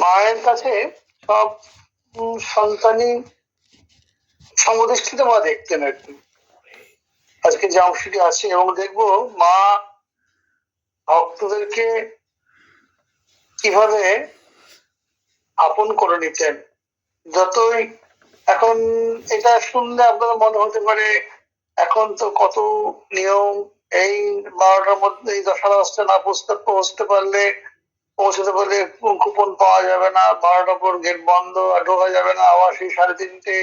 মায়ের কাছে সব সন্তানই সমদৃষ্টিতে মা দেখতেন আর কি। আজকে যে অংশটি আছে এবং দেখবো মা ভক্তদেরকে কিভাবে আপন করে নিতেন। যতই এখন এটা শুনলে আপনাদের মনে হতে পারে এখন তো কত নিয়ম, এই 12টার মধ্যে এই 10:30 না পৌঁছতে পারলে পৌঁছতে পারলে কুপন পাওয়া যাবে না, 12টার পর গেট বন্ধ আর ঢোকা যাবে না, আবার সেই 3:30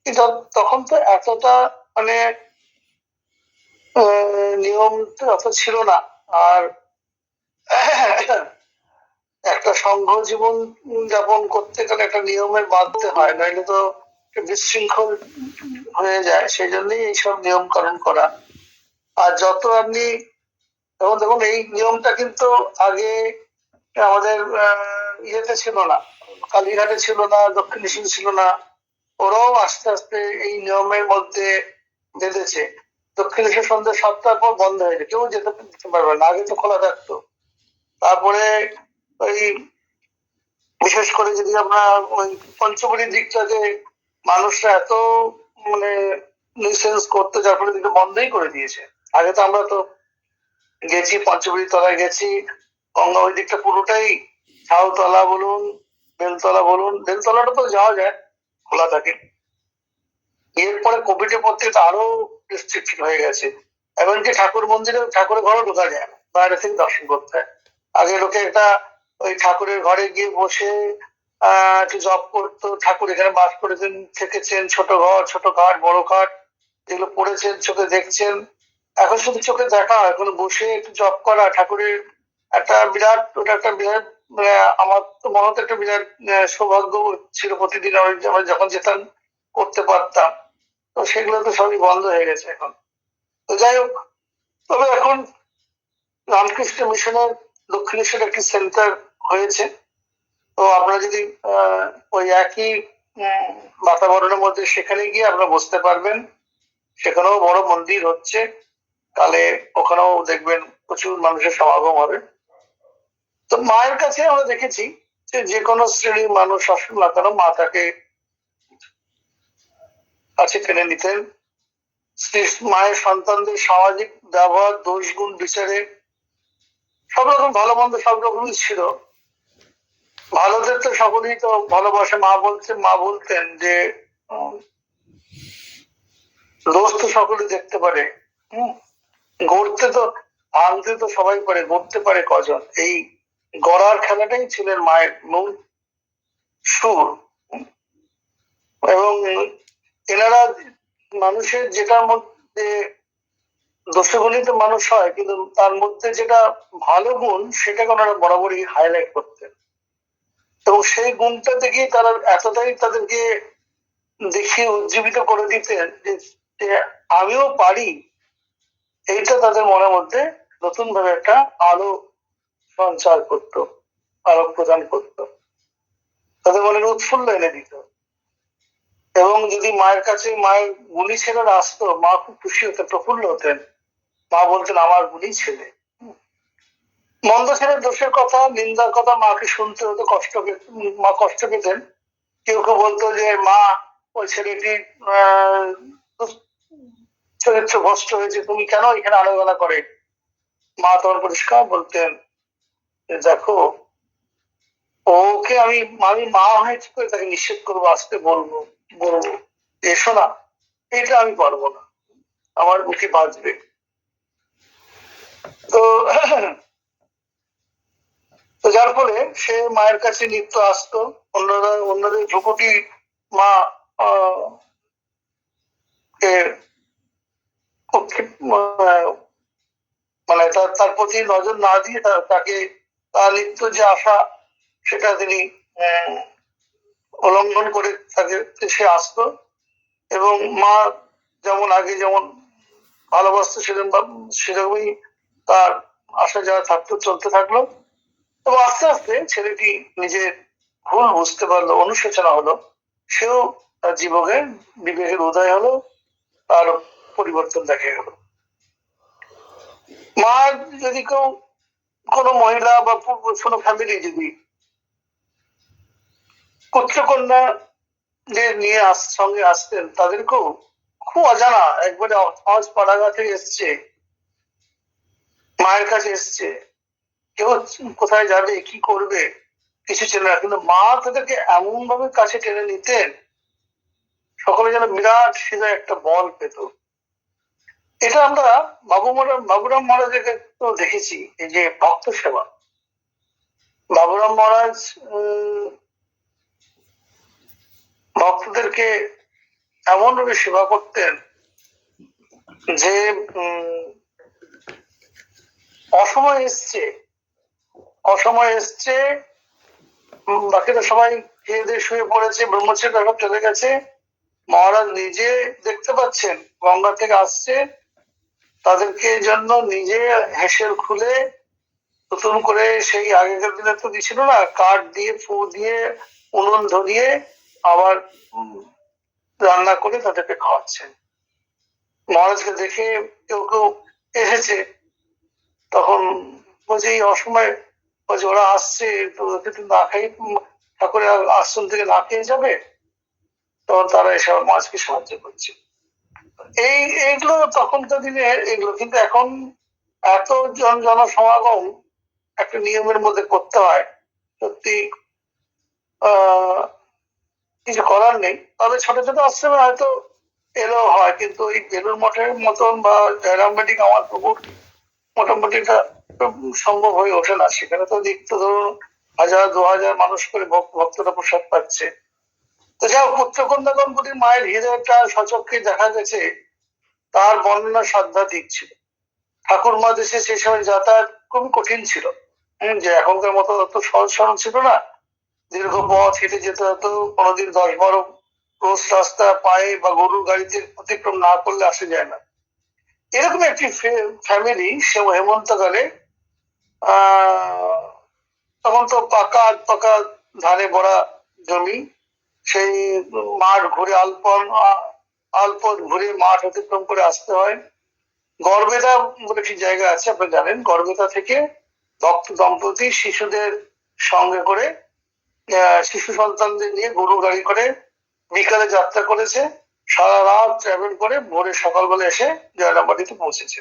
কিন্তু তখন তো এতটা মানে নিয়ম তো অত ছিল না। আর একটা সংঘ জীবন যাপন করতে গেলে একটা নিয়মের বাঁধতে হয়, নইলে তো বিশৃঙ্খল হয়ে যায়। সেই জন্যই এইসব নিয়ম কানুন করা। আর যত আপনি দেখুন এই নিয়মটা কিন্তু আগে আমাদের ইয়েতে ছিল না, কালীঘাটে ছিল না, দক্ষিণেশ্বরে ছিল না। ওরাও আস্তে আস্তে এই নিয়মের মধ্যে বেঁধেছে। দক্ষিণেশ্বর সন্ধ্যে 7টার পর বন্ধ হয়ে যায়, কেউ যেতে পারবে না, আগে তো খোলা থাকতো। তারপরে ওই বিশেষ করে যদি আমরা ওই পঞ্চবটির দিকটাতে মানুষরা এত মানে নিউসেন্স করতো, যার ফলে দিকে বন্ধই করে দিয়েছে। আগে তো আমরা তো গেছি পঞ্চবটির তলায় গেছি, গঙ্গা ওই দিকটা পুরোটাই ঝাউতলা বলুন, বেলতলা বলুন, বেলতলাটা তো যাওয়া যায়, খোলা থাকে। এরপরে কোভিডের পর থেকে আরো রেস্ট্রিকশন হয়ে গেছে। এমনকি ঠাকুর মন্দিরে ঠাকুরের ঘরও ঢোকা যায় না, বাইরে থেকে দর্শন করতে হয়। আগে লোকে একটা ওই ঠাকুরের ঘরে গিয়ে বসে একটু জব করতো, ঠাকুর এখানে বাস করেছেন, থেকেছেন, ছোট ঘর, ছোট খাট, বড় খাট, যেগুলো পড়েছেন, চোখে দেখছেন। এখন শুধু চোখে দেখা হয়, এখন বসে একটু জব করা ঠাকুরের একটা বিরাট, ওটা একটা বিরাট আমার তো মনে হতো একটা বিরাট সৌভাগ্য ছিল। প্রতিদিন আমরা যখন যেতাম করতে পারতাম। তো সেগুলো তো সবই বন্ধ হয়ে গেছে এখন। তো যাই হোক, তবে এখন রামকৃষ্ণ মিশনের দক্ষিণেশ্বরে একটি সেন্টার হয়েছে। তো আপনারা যদি ওই একই বাতাবরণের মধ্যে সেখানে গিয়ে আপনারা বসতে পারবেন। সেখানেও বড় মন্দির হচ্ছে, তাহলে ওখানেও দেখবেন প্রচুর মানুষের সমাগম হবে। তো মায়ের কাছে আমরা দেখেছি যে কোনো শ্রেণীর মানুষ আসুন না কেন, মা তাকে কাছে টেনে নিতেন। মায়ের সন্তানদের সামাজিক ব্যবহার, দোষ গুণ বিচারে সব রকম ভালো মন্দ সব রকমই ছিল। ভালোদের তো সকলেই তো ভালোবাসে। মা বলতেন যে দোষ তো সকলে দেখতে পারে, গড়তে তো ভাঙতে তো সবাই পারে, গড়তে পারে কজন। এই গড়ার খেলাটাই ছিলেন মায়ের মূল সুর। এবং এনারা মানুষের যেটার মধ্যে দোষগুলিতে মানুষ হয়, কিন্তু তার মধ্যে যেটা ভালো গুণ সেটাকে ওনারা বরাবরই হাইলাইট করতেন। এবং সেই গুণটা থেকেই তারা এতটাই তাদেরকে দেখিয়ে উজ্জীবিত করে দিতেন যে আমিও পারি। এইটা তাদের মনের মধ্যে নতুন ভাবে একটা আলো সঞ্চার করত, আলোক প্রদান করত, তাদের মনের উৎফুল্ল এনে দিত। এবং যদি মায়ের কাছে মায়ের গুণী ছেলেরা আসতো, মা খুব খুশি হতেন, প্রফুল্ল হতেন। মা বলতেন আমার গুণী ছেলে। মন্দ ছেলের দোষের কথা, নিন্দার কথা মাকে শুনতে হতো, মা কষ্ট পেতেন। কেউ কেউ বলতো যে মা ওই ছেলেটির চরিত্র ভ্রষ্ট হয়েছে, তুমি কেন এখানে আলোচনা করে। মা তখন পরিষ্কার বলতেন, দেখো ওকে আমি মা হয়ে কি করে তাকে নিষেধ করবো, আসতে বলবো এসো না, এটা আমি পারবো না, আমার মুখে বাজবে। তো যার ফলে সে মায়ের কাছে নিত্য আসতো। অন্যদের ধ্রুপটি মা মানে তার প্রতি নজর না দিয়ে তাকে তার নিত্য যে আশা সেটা তিনি উল্লঙ্ঘন করে তাকে সে আসতো। এবং মা যেমন আগে যেমন ভালোবাসতো সেরকমই তার আসা যাওয়া থাকতো, চলতে থাকলো। এবং আস্তে আস্তে ছেলেটি নিজের ভুল বুঝতে পারলো, অনুশোচনা হলো, সেও তার জীবনে বিবেকের উদয় হলো, তার পরিবর্তন দেখা গেল। মা যদি কোনো মহিলা বা কোনো ফ্যামিলি যদি পুত্রকন্যা নিয়ে সঙ্গে আসতেন, তাদেরকেও খুব অজানা, একবারে সহজ পাড়াগা থেকে এসছে, মায়ের কাছে এসছে, কেউ কোথায় যাবে কি করবে কিছু ছিল না, কিন্তু মা তাদেরকে এমন ভাবে কাছে টেনে নিতেন, সকলে যেন বিরাট সেটা একটা বল পেত। এটা আমরা বাবুরাম মহারাজের তো দেখেছি, এই যে ভক্ত সেবা। বাবুরাম মহারাজ ভক্তদেরকে এমন ভাবে সেবা করতেন যে অসময় এসছে, বাকিরা সবাই খেয়ে দিয়ে শুয়ে পড়েছে, ব্রহ্মচারী সব চলে গেছে, মহারাজ নিজে দেখতে পাচ্ছেন গঙ্গা থেকে আসছে, তাদেরকে জন্য নিজে হেসেল খুলে নতুন করে, সেই আগেকার দিনে তো দিছিল না, কাঠ দিয়ে ফু দিয়ে উনুন ধরিয়ে আবার রান্না করে তাদেরকে খাওয়াচ্ছেন। মহারাজকে দেখে কেউ কেউ এসেছে, তখন বলছে এই অসময়, বলছে ওরা আসছে তো ওদেরকে না খাই, ঠাকুরের আশ্রম থেকে না খেয়ে যাবে, তখন তারা এসব মাছকে সাহায্য করছে। এইগুলো তখনকার দিনে এগুলো, কিন্তু এখন এত জনসমাগম একটা নিয়মের মধ্যে করতে হয়, সত্যি কিছু করার নেই। তবে ছোট ছোট আশ্রমে হয়তো এলো হয়, কিন্তু এই বেলুর মঠের মতন বা জয়রামবাটি আমার পুকুর মোটামুটি সম্ভব হয়ে ওঠে না। সেখানে তো দেখতে ধরুন 1000-2000 মানুষ করে ভক্তরা প্রসাদ পাচ্ছে। তো যাও, পুত্রকন্যা দম্পতির মায়ের হৃদয়টা সচক্ষে দেখা গেছে, তার বর্ণনা সাধ্যাত্মিক ছিল। ঠাকুরমা দেশে সেই সময় যাতায়াত খুবই কঠিন ছিল, যে এখনকার মতো অত সহজ সরল ছিল না, দীর্ঘ পথ হেঁটে যেতে হতো, কোনোদিন 10-12 রোজ রাস্তা পায়ে বা গরুর গাড়িতে অতিক্রম না করলে আসা যায় না। এরকম একটি ফ্যামিলি সে হেমন্তকালে, তখন তো পাকা ধারে ভরা জমি, সেই মাঠ ঘুরে আলপথ ঘুরে মাঠ অতিক্রম করে আসতে হয়। গড়বেতা বলে একটি জায়গা আছে, আপনি জানেন, গড়বেতা থেকে ভক্ত দম্পতি শিশুদের সঙ্গে করে, শিশু সন্তানদের নিয়ে গরু গাড়ি করে বিকালে যাত্রা করেছে, সারা রাত ট্রাভেল করে ভোরে সকালবেলা এসে জয়রামবাটিতে পৌঁছেছে।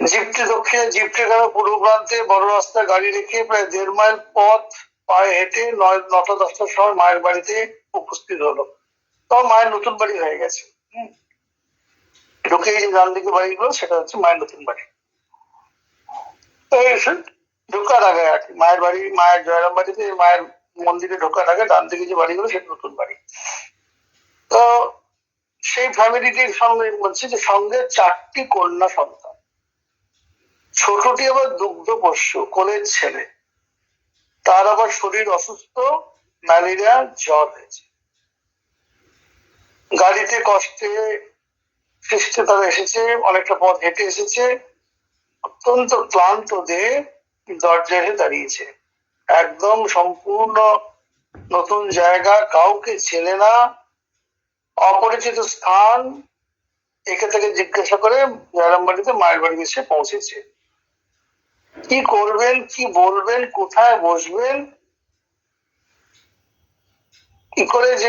জিপটি দক্ষিণে, জিপটি গেল পূর্ব প্রান্তে, বড় রাস্তায় গাড়ি রেখে প্রায় 1.5 মাইল পথ পায়ে হেঁটে 9টা-10টার সময় মায়ের বাড়িতে উপস্থিত হলো। তখন মায়ের নতুন বাড়ি হয়ে গেছে। ঢুকে যে ডান দিকে বাড়িগুলো, সেটা হচ্ছে মায়ের নতুন বাড়ি। ঢোকার আগে আর কি মায়ের বাড়ি, মায়ের জয়রাম বাড়িতে, মায়ের মন্দিরে ঢোকার আগে ডান দিকে যে বাড়িগুলো, সেটা নতুন বাড়ি। তো সেই ফ্যামিলিটির সঙ্গে বলছে যে সঙ্গে 4টি কন্যা সন্তান, ছোটটি আবার দুগ্ধ পোষ্য, কোলের ছেলে, তার আবার শরীর অসুস্থ, ম্যালেরিয়া জ্বর হয়েছে। গাড়িতে কষ্টে সৃষ্টে তারা এসেছে, অনেকটা পথ হেঁটে এসেছে, অত্যন্ত ক্লান্ত দেহে দরজায় দাঁড়িয়েছে। একদম সম্পূর্ণ নতুন জায়গা, কাউকে চেনে না, অপরিচিত স্থান। একে থেকে জিজ্ঞাসা করে জয়রামবাটিতে মায়ের বাড়ি এসে পৌঁছেছে। কি করবেন, কি বলবেন, কোথায় বসবেন, কি করে যে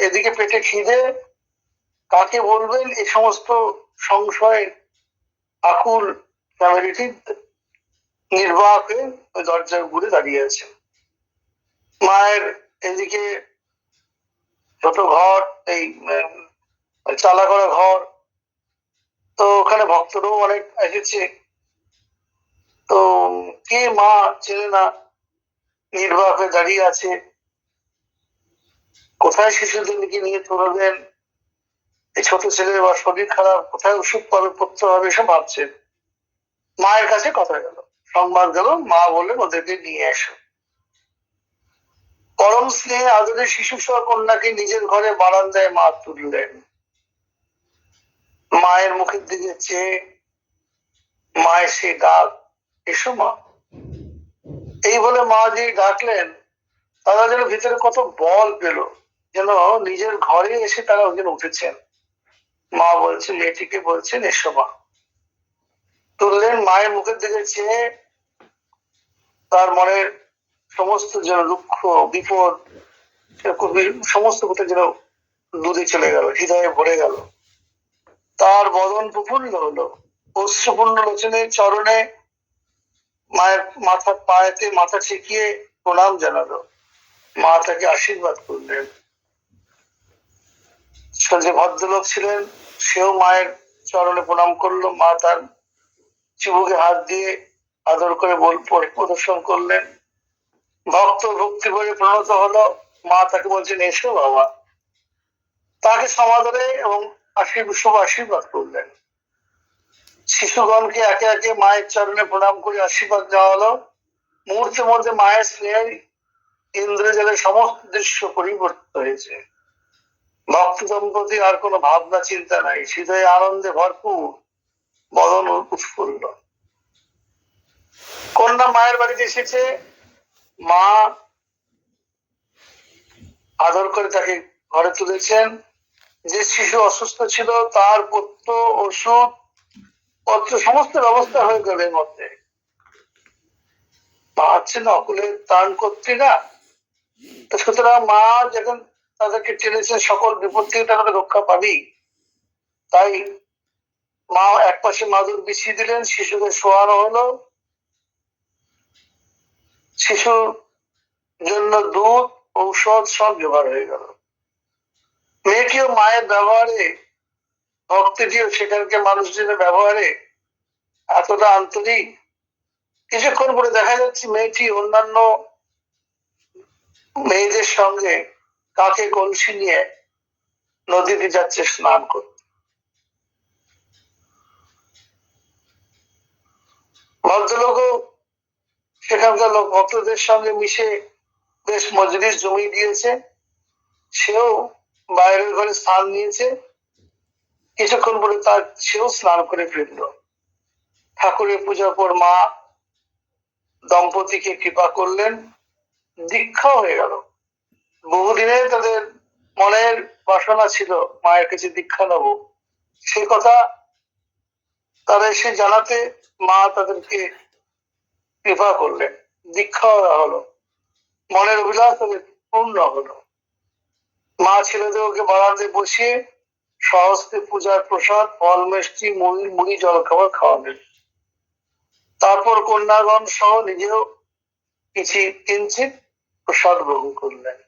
এদিকে পেটে খিদে, কাকে বলবেন, এই সমস্ত সংশয় আকুল ফ্যামিলিটি নির্বাক হয়ে ওই দরজার ঘুরে দাঁড়িয়ে আছে। মায়ের এদিকে ছোট ঘর, এই চালা করা ঘর, তো ওখানে ভক্তরাও অনেক এসেছে, তো কে মা চেনে না, নির্বাক হয়ে দাঁড়িয়ে আছে, কোথায় শিশুদেরকে নিয়ে তুলবেন, এই ছোট ছেলে বা শরীর খারাপ, কোথায় ওষুধ পাবে, পড়তে হবে, এসব ভাবছেন। মায়ের কাছে কথা গেল, সংবাদ গেল, মা বললেন ওদেরকে নিয়ে এসো। পরম স্নেহে আদরে শিশু সহ কন্যাকে নিজের ঘরে বারান্দায় মা তুললেন। মায়ের মুখের দিকে চেয়ে মায়ের সেই ডাক, এসো মা, এই বলে মা যে ডাকলেন, তারা যেন ভিতরে কত বল পেল, যেন নিজের ঘরে এসে তারা ওখানে উঠেছেন। মা বলছেন, মেয়েটিকে বলছেন এসো মা। তুললেন, মায়ের মুখের দিকে চেয়ে তার মনের সমস্ত যেন দুঃখ বিপদ সমস্ত কথা যেন দূরে চলে গেল, হৃদয়ে ভরে গেল। তার বদন প্রফুল্ল হলো, অশ্রুপূর্ণ লোচনে চরণে মায়ের মাথা পায়েতে মাথা ঠেকিয়ে প্রণাম জানালো। মা তাকে আশীর্বাদ করলেন। যে ভদ্রলোক ছিলেন সেও মায়ের চরণে প্রণাম করলো। মা তার চিবুকে হাত দিয়ে আদর করে প্রদর্শন করলেন। ভক্ত ভক্তি করে প্রণত হলো। মা তাকে বলছেন, এসো বাবা। তাকে সমাদরে এবং আশীর্বাদ করলেন। শিশুগণকে একে একে মায়ের চরণে প্রণাম করে আশীর্বাদ দেওয়া হলো। মুহূর্তের মধ্যে মায়ের স্নেহে ইন্দ্রজালের সমস্ত দৃশ্য পরিবর্তিত হয়েছে। ভক্ত দম্পতি আর কোনো ভাবনা চিন্তা নাই, হৃদয়ে আনন্দে ভরপুর, বদন উৎফুল্ল। কন্যা মায়ের বাড়িতে এসেছে। মা আদর করে তাকে ঘরে তুলেছেন। যে শিশু অসুস্থ ছিল তার পত্র ওষুধ পত্র সমস্ত ব্যবস্থা হয়ে গেল এর মধ্যে। মা আছেন অকুলের ত্রাণ করতে না, সুতরাং মা যখন তাদেরকে টেনেছেন সকল বিপদ থেকে তারা রক্ষা পাবি। তাই মা এক পাশে মাদুর বিছিয়ে দিলেন, শিশুকে শোয়ানো হলো। শিশুর জন্য দুধ ঔষধ সব জোগাড় হয়ে গেল। মেয়েটিও মায়ের ব্যবহারে, ভক্তিটিও সেখানকার মানুষজনের ব্যবহারে এতটা আন্তরিক। কিছুক্ষণ পরে দেখা যাচ্ছে মেয়েটি অন্যান্য মেয়েদের সঙ্গে কাকে কলসি নিয়ে নদীতে যাচ্ছে স্নান করতে। ভদ্রলোকও সেখানকার লোক ভক্তদের সঙ্গে মিশে বেশ মজলিস জমিয়ে দিয়েছে। সেও বাইরের ঘরে স্নান নিয়েছে। কিছুক্ষণ পরে সেও স্নান করে ফিরল। ঠাকুরের পূজার পর মা দম্পতিকে কৃপা করলেন, দীক্ষা হয়ে গেল। বহুদিনে তাদের মনের বাসনা ছিল মায়ের কাছে দীক্ষা নেব, সে কথা তারা এসে জানাতে মা তাদেরকে কৃপা করলেন, দীক্ষা হলো, মনের অভিলাষ তাদের পূর্ণ হলো। মা ছেলেদেরকে বারান্দে বসিয়ে সহস্তে পূজার প্রসাদ ফল মিষ্টি মুড়ি জলখাবার খাওয়ালেন। তারপর কন্যাগণ সহ নিজেও কিঞ্চিত প্রসাদ গ্রহণ করলেন।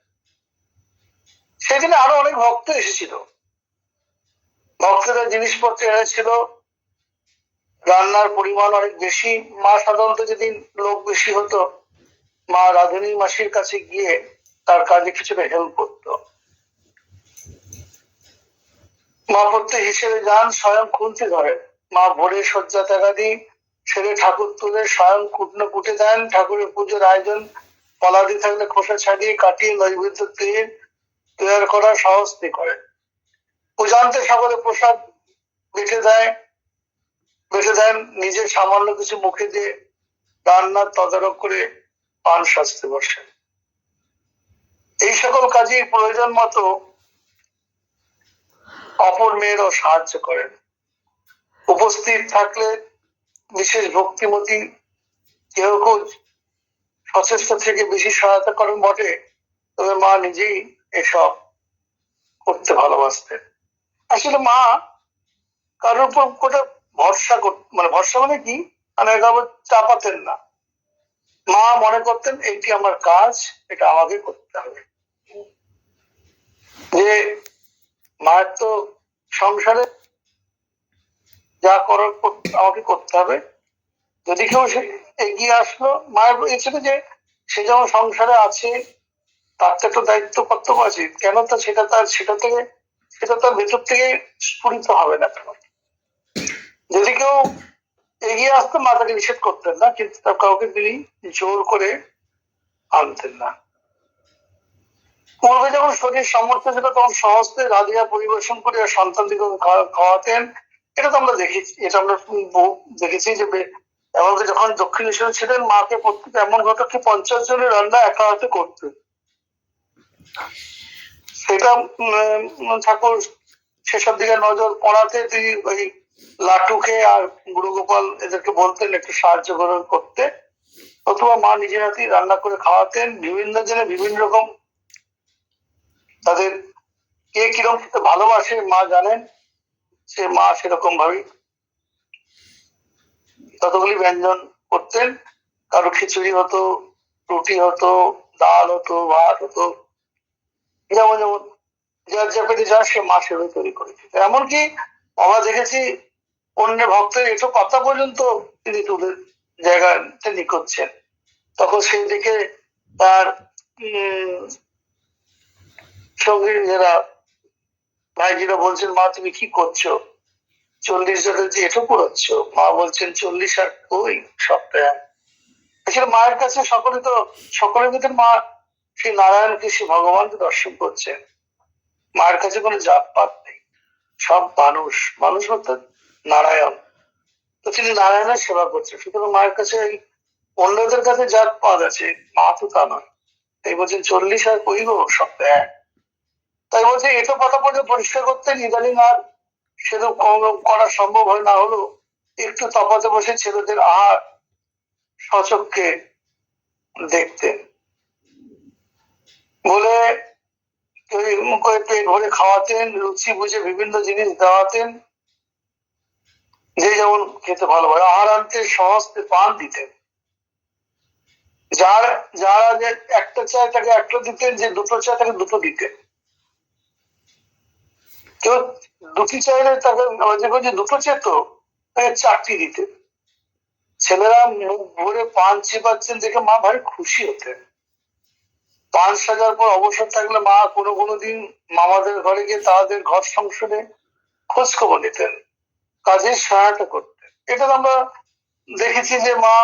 সেদিনে আরো অনেক ভক্ত এসেছিল। ভক্তরা জিনিসপত্র এনেছিল, রান্নার পরিমাণ অনেক বেশি। মা সাধারণত যেদিন লোক বেশি হতো মা রাধুনী মাসির কাছে গিয়ে তার কাজে কিছুটা হেল্প করত। মা প্রত্যেক হিসেবে যান, স্বয়ং খুনতে ধরেন। মা ভোরে শয্যা ত্যাগাদি ছেড়ে ঠাকুর তুলে স্বয়ং কুটনো কুটে দেন। ঠাকুরের পুজোর আয়োজন ফলাদি থাকলে খোসা ছাড়িয়ে কাটিয়ে নৈবেদ্য তৈরি করা সহজতে করেন। পূজান্তে সকলে প্রসাদ বেটে দেন, নিজের সামান্য কিছু মুখে দিয়ে রান্নার তদারক করে পান সাজতে বসেন। এই সকল কাজে প্রয়োজন মতো অপর মেয়েরও সাহায্য করেন। উপস্থিত থাকলে বিশেষ ভক্তিমতী কেউ কেউ সচেষ্ট থেকে বেশি সহায়তা করেন বটে, তবে মা নিজেই এসব করতে ভালোবাসতেন। আসলে মা কারোর উপর কোটা ভরসা ভরসা মানে কি, মানে চাপাতেন না। মা মনে করতেন এটি আমার কাজ, এটা আমাকে করতে হবে। যে মায়ের তো সংসারে যা করার আমাকে করতে হবে। যদি কেউ এগিয়ে আসলো, মায়ের এসেছে যে সে যেমন সংসারে আছে তার তো একটা দায়িত্ব কর্তব্য আছে, কেন তা সেটা তার ভেতর থেকে স্ফুরিত হবে না কেন? যদি কেউ এগিয়ে আসতো মা তাকে নিষেধ করতেন না, কিন্তু কাউকে তিনি জোর করে আনতেন না। পূর্বে যখন শরীর সামর্থ্য ছিল তখন সহজে রাধিয়া পরিবেশন করে সন্তানদিকে খাওয়াতেন। এটা তো আমরা দেখেছি, এটা আমরা দেখেছি যে এমনকি যখন দক্ষিণেশ্বরে ছিলেন মাকে প্রত্যেক এমন হতো কি 50 জনের রান্না একা হাতে করতেন। সেটা ঠাকুর সেসব দিকে নজর পড়াতে তিনি ওই লাটুকে আর গুরু গোপাল এদেরকে বলতেন একটু সাহায্য করতে। অথবা মা নিজের হাতেই রান্না করে খাওয়াতেন। বিভিন্ন জনে বিভিন্ন রকম, তাদের কে কিরকম খেতে ভালোবাসে মা জানেন, সে মা সেরকম ভাবে ততগুলি ব্যঞ্জন করতেন। কারো খিচুড়ি হতো, রুটি হতো, ডাল হতো, ভাত হতো, যেমন যেমন যার যা পেটে যা সে মা সেভাবে তৈরি করে দিত। এমনকি আমরা দেখেছি অন্য ভক্তের একটু কথা পর্যন্ত তিনি তুলে জায়গাতে নিকোচ্ছেন। তখন সেই দিকে তার সঙ্গে যারা ভাইজিরা বলছেন, মা তুমি কি করছো, 40 জনের যে এটো করছ। মা বলছেন 40 আর ওই সবটা। আসলে মায়ের কাছে সকলের ভিতরে মা সেই নারায়ণকে, সেই ভগবানকে দর্শন করছেন। মায়ের কাছে কোনো জাত পাত নেই, সব মানুষ, মানুষ অর্থাৎ নারায়ণ। তো তিনি নারায়ণের সেবা করছেন। সুতরাং মায়ের কাছে অন্যদের কাছে জাত পাত আছে, মা তো তা নয়। তাই বলছেন 40 আর কই গো সবটা এক। তাই বলছে এটো কথা পর্যন্ত পরিষ্কার করতে ইদানিং আর সেরকম করা সম্ভব হয় না, হলো একটু তফাতে বসে ছেলেদের আহার সচক্ষে দেখতেন বলে পেট ভরে খাওয়াতেন, রুচি বুঝে বিভিন্ন জিনিস দেওয়াতেন, যে যেমন খেতে ভালোবাসে। আহার আনতে সহজে পান দিতেন। যারা যে একটা চায় তাকে একটা দিতেন, যে দুটো চায় তাকে দুটো দিতেন। কেউ দুটি চাইলে তাকে যে দুটো চেত তাকে 4টি দিতেন। ছেলেরা মুখ ভরে পান চিবাচ্ছেন দেখে মা ভারী খুশি হতেন। পান সাজার পর অবসর থাকলে মা কোনো দিন মামাদের ঘরে গিয়ে তাদের ঘর সংসারে খোঁজ খবর নিতেন, কাজে সহায়তা করতেন। এটা আমরা দেখেছি যে মা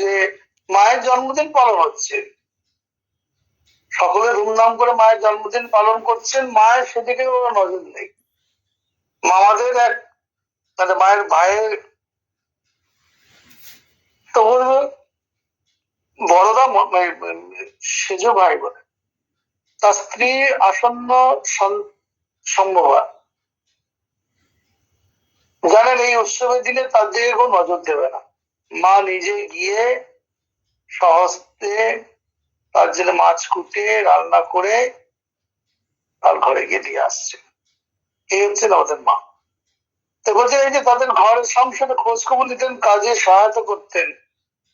যে মায়ের জন্মদিন পালন হচ্ছে, সকলে ধুমধাম করে মায়ের জন্মদিন পালন করছেন, মায়ের সেদিকে কোনো নজর নেই। মামাদের এক মানে মায়ের ভাইয়ের তো বলবো বড়দা সেজ ভাই বলে, তার স্ত্রী আসন্ন সম্ভবা জানেন এই উৎসবের দিনে তার দিকে কেউ নজর দেবে না। মা নিজে গিয়ে সহস্তে তার জন্য মাছ কুটে রান্না করে তার ঘরে গিয়ে দিয়ে আসছে। এই হচ্ছেন আমাদের মা। তো বলছে এই যে তাদের ঘরের সংসারে খোঁজ খবর নিতেন, কাজে সহায়তা করতেন,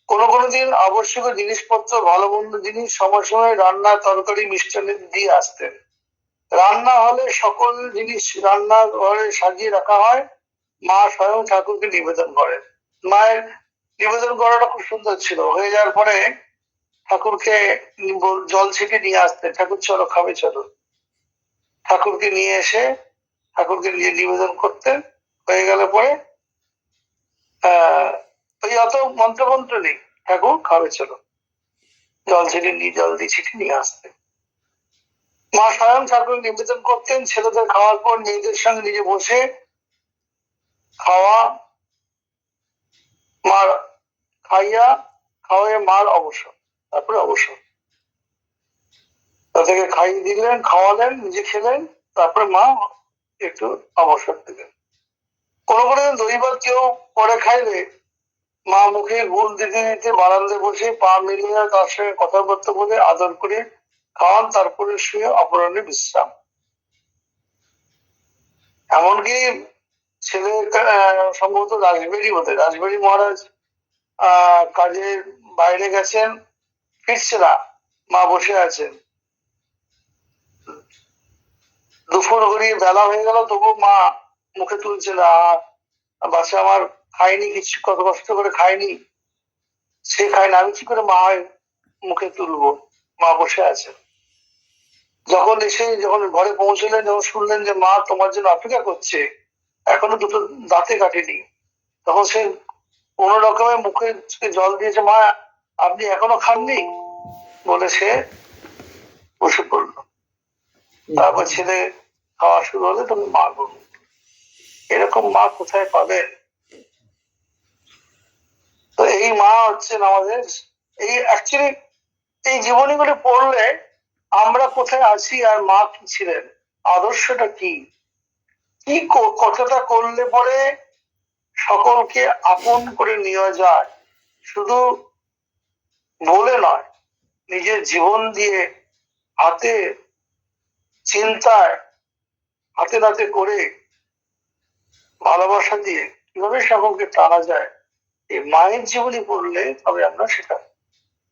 কোনো দিন আবশ্যকীয় জিনিসপত্র, ভালো মন্দ জিনিস সময় সময় রান্না, তরকারি, মিষ্টান্ন দিয়ে আসতেন। রান্না হলে সকল জিনিস রান্না ঘরে সাজিয়ে রাখা হয়, মা স্বয়ং ঠাকুরকে নিবেদন করেন। মায়ের নিবেদন করাটা খুব সুন্দর ছিল। হয়ে যাওয়ার পরে ঠাকুরকে জল ছিটিয়ে নিয়ে আসতেন, ঠাকুর চলো খাবে চলো। ঠাকুরকে নিয়ে এসে ঠাকুরকে নিয়ে নিবেদন করতেন। হয়ে গেলে পরে ওই অত মন্ত্র নেই, ঠাকুর খাবে চলো, জল দিয়ে ছিটিয়ে নিয়ে আসতেন। মা স্বয়ং ঠাকুর নিবেদন করতেন। ছেলেদের খাওয়ার পর মেয়েদের সঙ্গে নিজে বসে খাওয়া, মার খাওয়াইয়া মার অবসর, তারপরে অবসর। তাদেরকে খাইয়ে দিলেন, খাওয়ালেন, নিজে খেলেন, তারপরে মা একটু অবসর দিলেন। কোনো দই ভাত কেউ পরে খাইলে মা মুখে গুল দিতে দিতে বারান্দায় বসে পা মিলিয়ে তার সঙ্গে কথাবার্তা বলে আদর করে খাওয়ান, তারপরে শুয়ে অপরাহ্নে বিশ্রাম। এমনকি ছেলে সম্ভবত রাজবাড়ি মহারাজ কাজের বাইরে গেছেন, ফিরছে না, মা বসে আছেন। দুপুর গড়িয়ে বেলা হয়ে গেল, তবু মা মুখে তুলছে না। বাচ্চা আমার খায়নি, কিছু কত কষ্ট করে খায়নি, সে খায় না, আমি কি করে মা মুখে তুলবো। মা বসে আছে। যখন ঘরে পৌঁছলেন, যখন শুনলেন যে মা তোমার জন্য অপেক্ষা করছে, এখনো দুটো দাঁতে কাটেনি, তখন সে কোন রকমে মুখে জল দিয়েছে, মা আপনি এখনো খাননি বলে সে বসে পড়লো। তারপর ছেলে খাওয়া শুরু হলে তুমি মা বলুন। এরকম মা কোথায় পাবেন? তো এই মা হচ্ছেন আমাদের, এই অ্যাকচুয়ালি এই জীবনীগুলি পড়লে আমরা কোথায় আছি আর মা কি ছিলেন, আদর্শটা কি, কি কতটা করলে পরে সকলকে আপন করে নেওয়া যায়, শুধু বলে নয়, নিজের জীবন দিয়ে, হাতে, চিন্তায়, হাতে নাতে করে, ভালোবাসা দিয়ে কিভাবে সকলকে টানা যায়, এই মায়ের জীবনী পড়লে তবে আমরা সেটা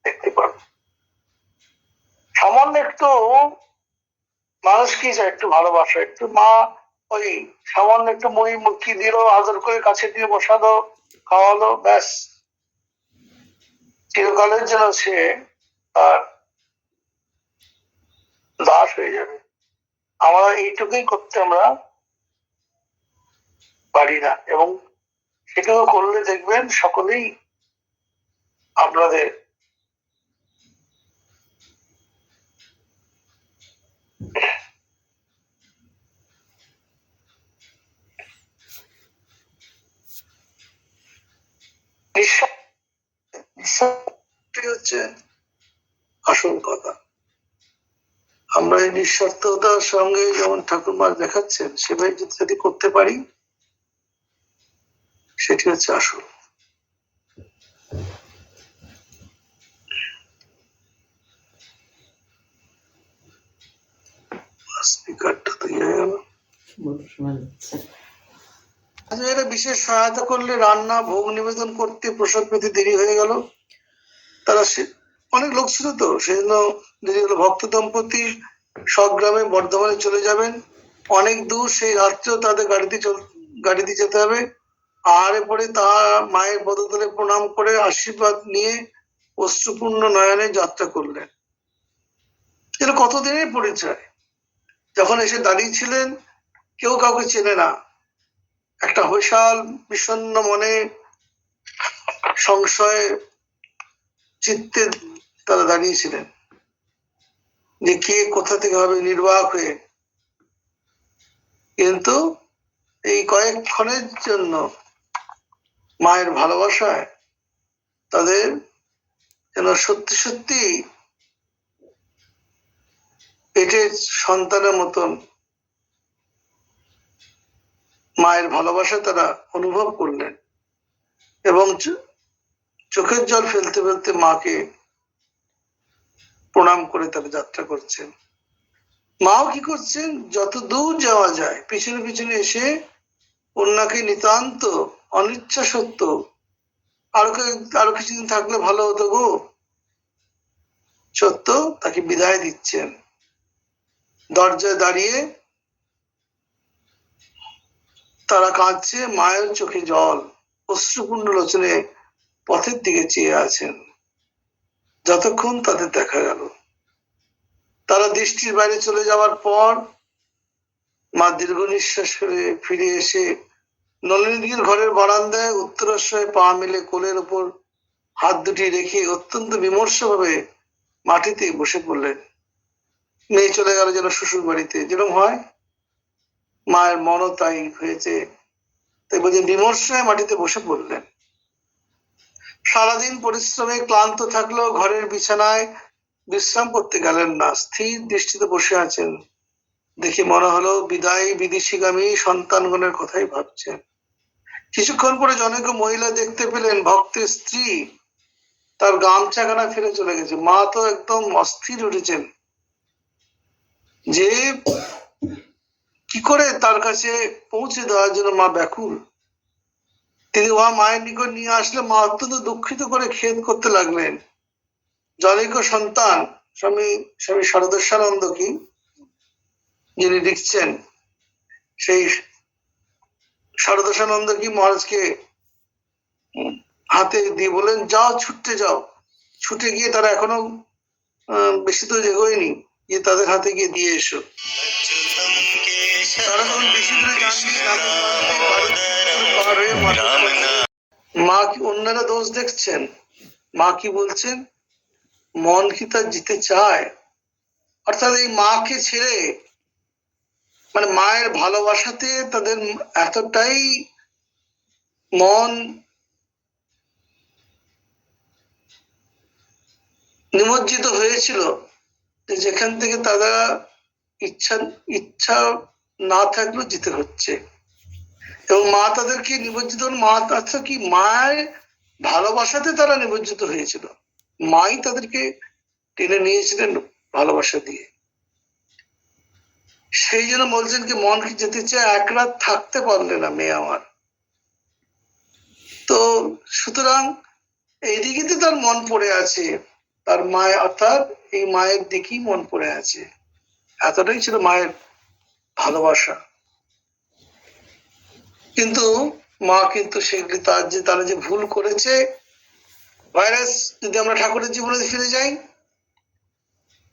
দেখতে পারবো। সামান্য একটু মানুষ কি চায়, একটু ভালোবাসা, একটু মা ওই সামান্য একটু মুড়ি মুখি দিল, আদর করে কাছে দিয়ে বসালো, খাওয়ালো, ব্যাস চিরকালের জন্য সে তার দাস হয়ে যাবে। আমরা এইটুকুই করতে আমরা পারি না, এবং সেটুকু করলে দেখবেন সকলেই আপনাদের হচ্ছে আসল কথা। আমরা এই নিঃস্বার্থতার সঙ্গে যেমন ঠাকুরমা দেখাচ্ছেন সেভাবে যদি করতে পারি, সেটি হচ্ছে আসল। স্পিকারটা তো ইয়ে হয়ে গেল। এরা বিশেষ সহায়তা করলে রান্না, ভোগ নিবেদন করতে, প্রসাদ পেতে দেরি হয়ে গেল। তারা অনেক লোক ছিল তো, সেজন্য দেরি হলো। ভক্ত দম্পতি স্বগ্রামে বর্ধমানে চলে যাবেন। অনেক দূর, সেই রাত্রেও তাদের গাড়িতে যেতে হবে। আহারে পরে তার মায়ের পদতলে প্রণাম করে আশীর্বাদ নিয়ে অশ্রুপূর্ণ নয়নে যাত্রা করলেন। এটা কতদিনের পরিচয়। যখন এসে দাঁড়িয়েছিলেন কেউ কাউকে চেনে না, একটা বিশাল বিষণ্ণ মনে, সংশয় চিত্তে তারা দাঁড়িয়েছিলেন যে কে কোথা থেকে হবে, নির্বাক হয়ে। কিন্তু এই কয়েকক্ষণের জন্য মায়ের ভালোবাসায় তাদের যেন সত্যি সত্যি পেটের সন্তানের মতন মায়ের ভালোবাসা তারা অনুভব করলেন, এবং চোখের জল ফেলতে ফেলতে মাকে প্রণাম করে তারা যাত্রা করছেন। মাও কি করছেন, যত দূর যাওয়া যায় পিছনে পিছনে এসে কন্যাকে নিতান্ত অনিচ্ছা সত্য আরো কিছুদিন থাকলে ভালো হতো গো সত্য তাকে বিদায় দিচ্ছেন। দরজায় দাঁড়িয়ে তারা কাঁদছে, মায়ের চোখে জল, অশ্রুপূর্ণ লোচনে পথের দিকে চেয়ে আছেন যতক্ষণ তাদের দেখা গেল। তারা দৃষ্টির বাইরে চলে যাওয়ার পর মা দীর্ঘ নিঃশ্বাস ফেলে ফিরে এসে নলিনীদির ঘরের বারান্দায় উত্তরাশয়ে পা মেলে কোলের ওপর হাত দুটি রেখে অত্যন্ত বিমর্ষ ভাবে মাটিতে বসে পড়লেন। মেয়ে চলে গেল যেন শ্বশুর বাড়িতে, যেরকম হয় মায়ের মনও তাই হয়েছে। তাই বলছে বিমর্ষ হয়ে মাটিতে বসে পড়লেন। সারাদিন পরিশ্রমে ক্লান্ত থাকলেও ঘরের বিছানায় বিশ্রাম করতে গেলেন না, স্থির দৃষ্টিতে বসে আছেন। দেখে মনে হলো বিদায়ী বিদেশিগামী সন্তানগণের কথাই ভাবছেন। কিছুক্ষণ পরে জনৈক মহিলা দেখতে পেলেন ভক্তের স্ত্রী তার গামছাখানা ফেলে চলে গেছে। মা তো একদম অস্থির উঠেছেন যে কি করে তার কাছে পৌঁছে দেওয়ার জন্য মা ব্যাকুল। তিনি উহা মায়ের নিকট নিয়ে আসলে মা অত্যন্ত দুঃখিত করে খেদ করতে লাগলেন। জনৈক সন্তান স্বামী শারদেশ্বরানন্দ কি যিনি লিখছেন, সেই শারদেশ্বরানন্দ কি মহারাজকে হাতে দিয়ে বলেন যাও, ছুটতে যাও। ছুটে গিয়ে তারা এখনো বেশি তো এগোয়নি, গিয়ে তাদের হাতে গিয়ে দিয়ে এসো। তারা তখন বেশি দূরে যাননি, মা কি অন্যরা দোষ দেখছেন? মা কি বলছেন, মন কি তার জিতে চায়? অর্থাৎ এই মাকে ছেড়ে, মানে মায়ের ভালোবাসাতে তাদের এতটাই মন নিমজ্জিত হয়েছিল যে যেখান থেকে তারা ইচ্ছা না থাকলেও যেতে হচ্ছে। এবং মা তাদেরকে নিমজ্জিত, মা আচ্ছা কি মায়ের ভালোবাসাতে তারা নিমজ্জিত হয়েছিল, মাই তাদেরকে টেনে নিয়েছিলেন ভালোবাসা দিয়ে। সেই জন্য বলছেন কি মন কি যেতে চায়, এক রাত থাকতে পারলে না মেয়ে আমার। তো সুতরাং এইদিকে তো তার মন পড়ে আছে, তার মায়ের অর্থাৎ এই মায়ের দিকেই মন পড়ে আছে, এতটাই ছিল মায়ের ভালোবাসা। কিন্তু মা কিন্তু সেগুলি তারা যে ভুল করেছে। ভাইরাস, যদি আমরা ঠাকুরের জীবনে ফিরে যাই,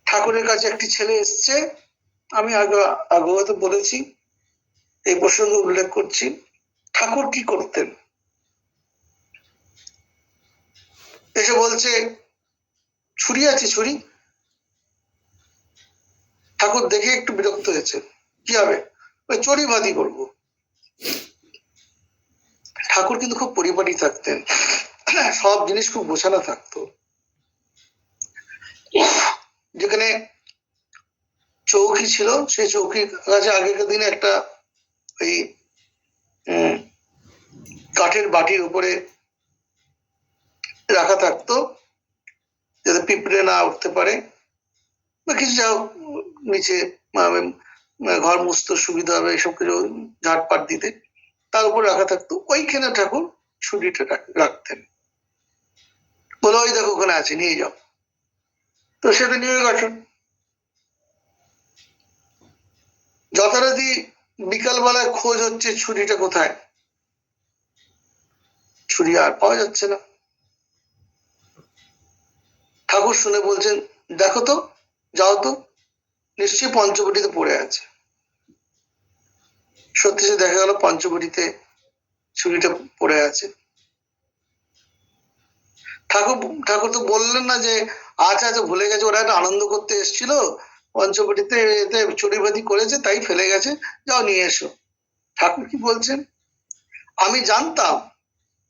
ঠাকুরের কাছে একটি ছেলে এসছে, আমি আগেও তো বলেছি, এই প্রসঙ্গে উল্লেখ করছি। ঠাকুর কি করতেন? এসে বলছে ছুরি আছে, ছুরি। ঠাকুর দেখে একটু বিরক্ত হয়েছে, কি হবে? ওই চড়ি বাদি করবো। ঠাকুর কিন্তু খুব পরিপাটি থাকতেন, সব জিনিস খুব গোছানো থাকতো। যেখানে চৌকি ছিল, সেই চৌকির কাছে আগেকার দিনে একটা ওই কাঠের বাটির উপরে রাখা থাকতো, যাতে পিঁপড়ে না উঠতে পারে বা কিছু যা নিচে ঘর মুছতে সুবিধা হবে, এসব কিছু ঝাটপাট দিতে, তার উপর রাখা থাকতো। ওইখানে ঠাকুর ছুরিটা রাখতেন, বলে ওই দেখো ওখানে আছে, নিয়ে যাও। তো সেটা নিয়ে গেছে। যথারীতি বিকালবেলায় খোঁজ হচ্ছে ছুরিটা কোথায়, ছুরি আর পাওয়া যাচ্ছে না। ঠাকুর শুনে বলছেন দেখো তো, যাও তো, নিশ্চয়ই পঞ্চবটিতে পড়ে আছে। সত্যি সে দেখা গেল পঞ্চবটিতে ছুরিটা পড়ে আছে। ঠাকুর তো বললেন না যে আচ্ছা আচ্ছা ভুলে গেছে, ওরা একটা আনন্দ করতে এসেছিল, পঞ্চবটিতে এতে চড়িবাদি করেছে তাই ফেলে গেছে, যাও নিয়ে এসো। ঠাকুর কি বলছেন, আমি জানতাম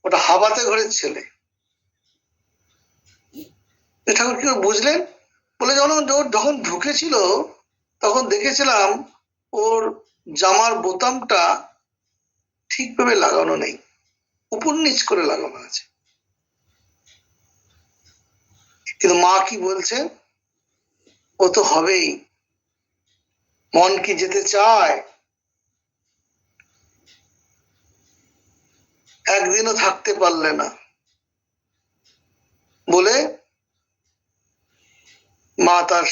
ওটা হাবাতে ঘরের ছেলে। ঠাকুর কি বুঝলেন? বলে যখন ঢুকেছিল তখন দেখেছিলাম ওর জামার বোতামটা ঠিকভাবে লাগানো নেই, উপর নিচ করে লাগানো আছে। কিন্তু মা কি বলছে, ও তো হবেই, মন কি যেতে চায়, একদিনও থাকতে পারলে না বলে মা তার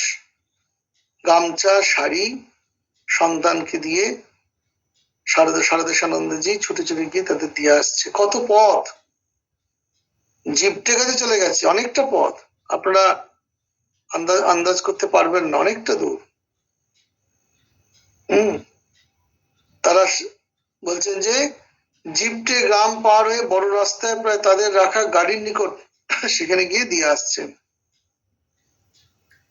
গামছা শাড়ি সন্তানকে দিয়ে সারদেশানন্দজি ছুটে ছুটে গিয়ে তাদের দিয়ে আসছে। কত পথ, জিপটে কাছে চলে গেছে, অনেকটা পথ, আপনারা আন্দাজ করতে পারবেন না, অনেকটা দূর। তারা বলছেন যে জিপটে গ্রাম পার হয়ে বড় রাস্তায় প্রায় তাদের রাখা গাড়ির নিকট সেখানে গিয়ে দিয়ে আসছেন।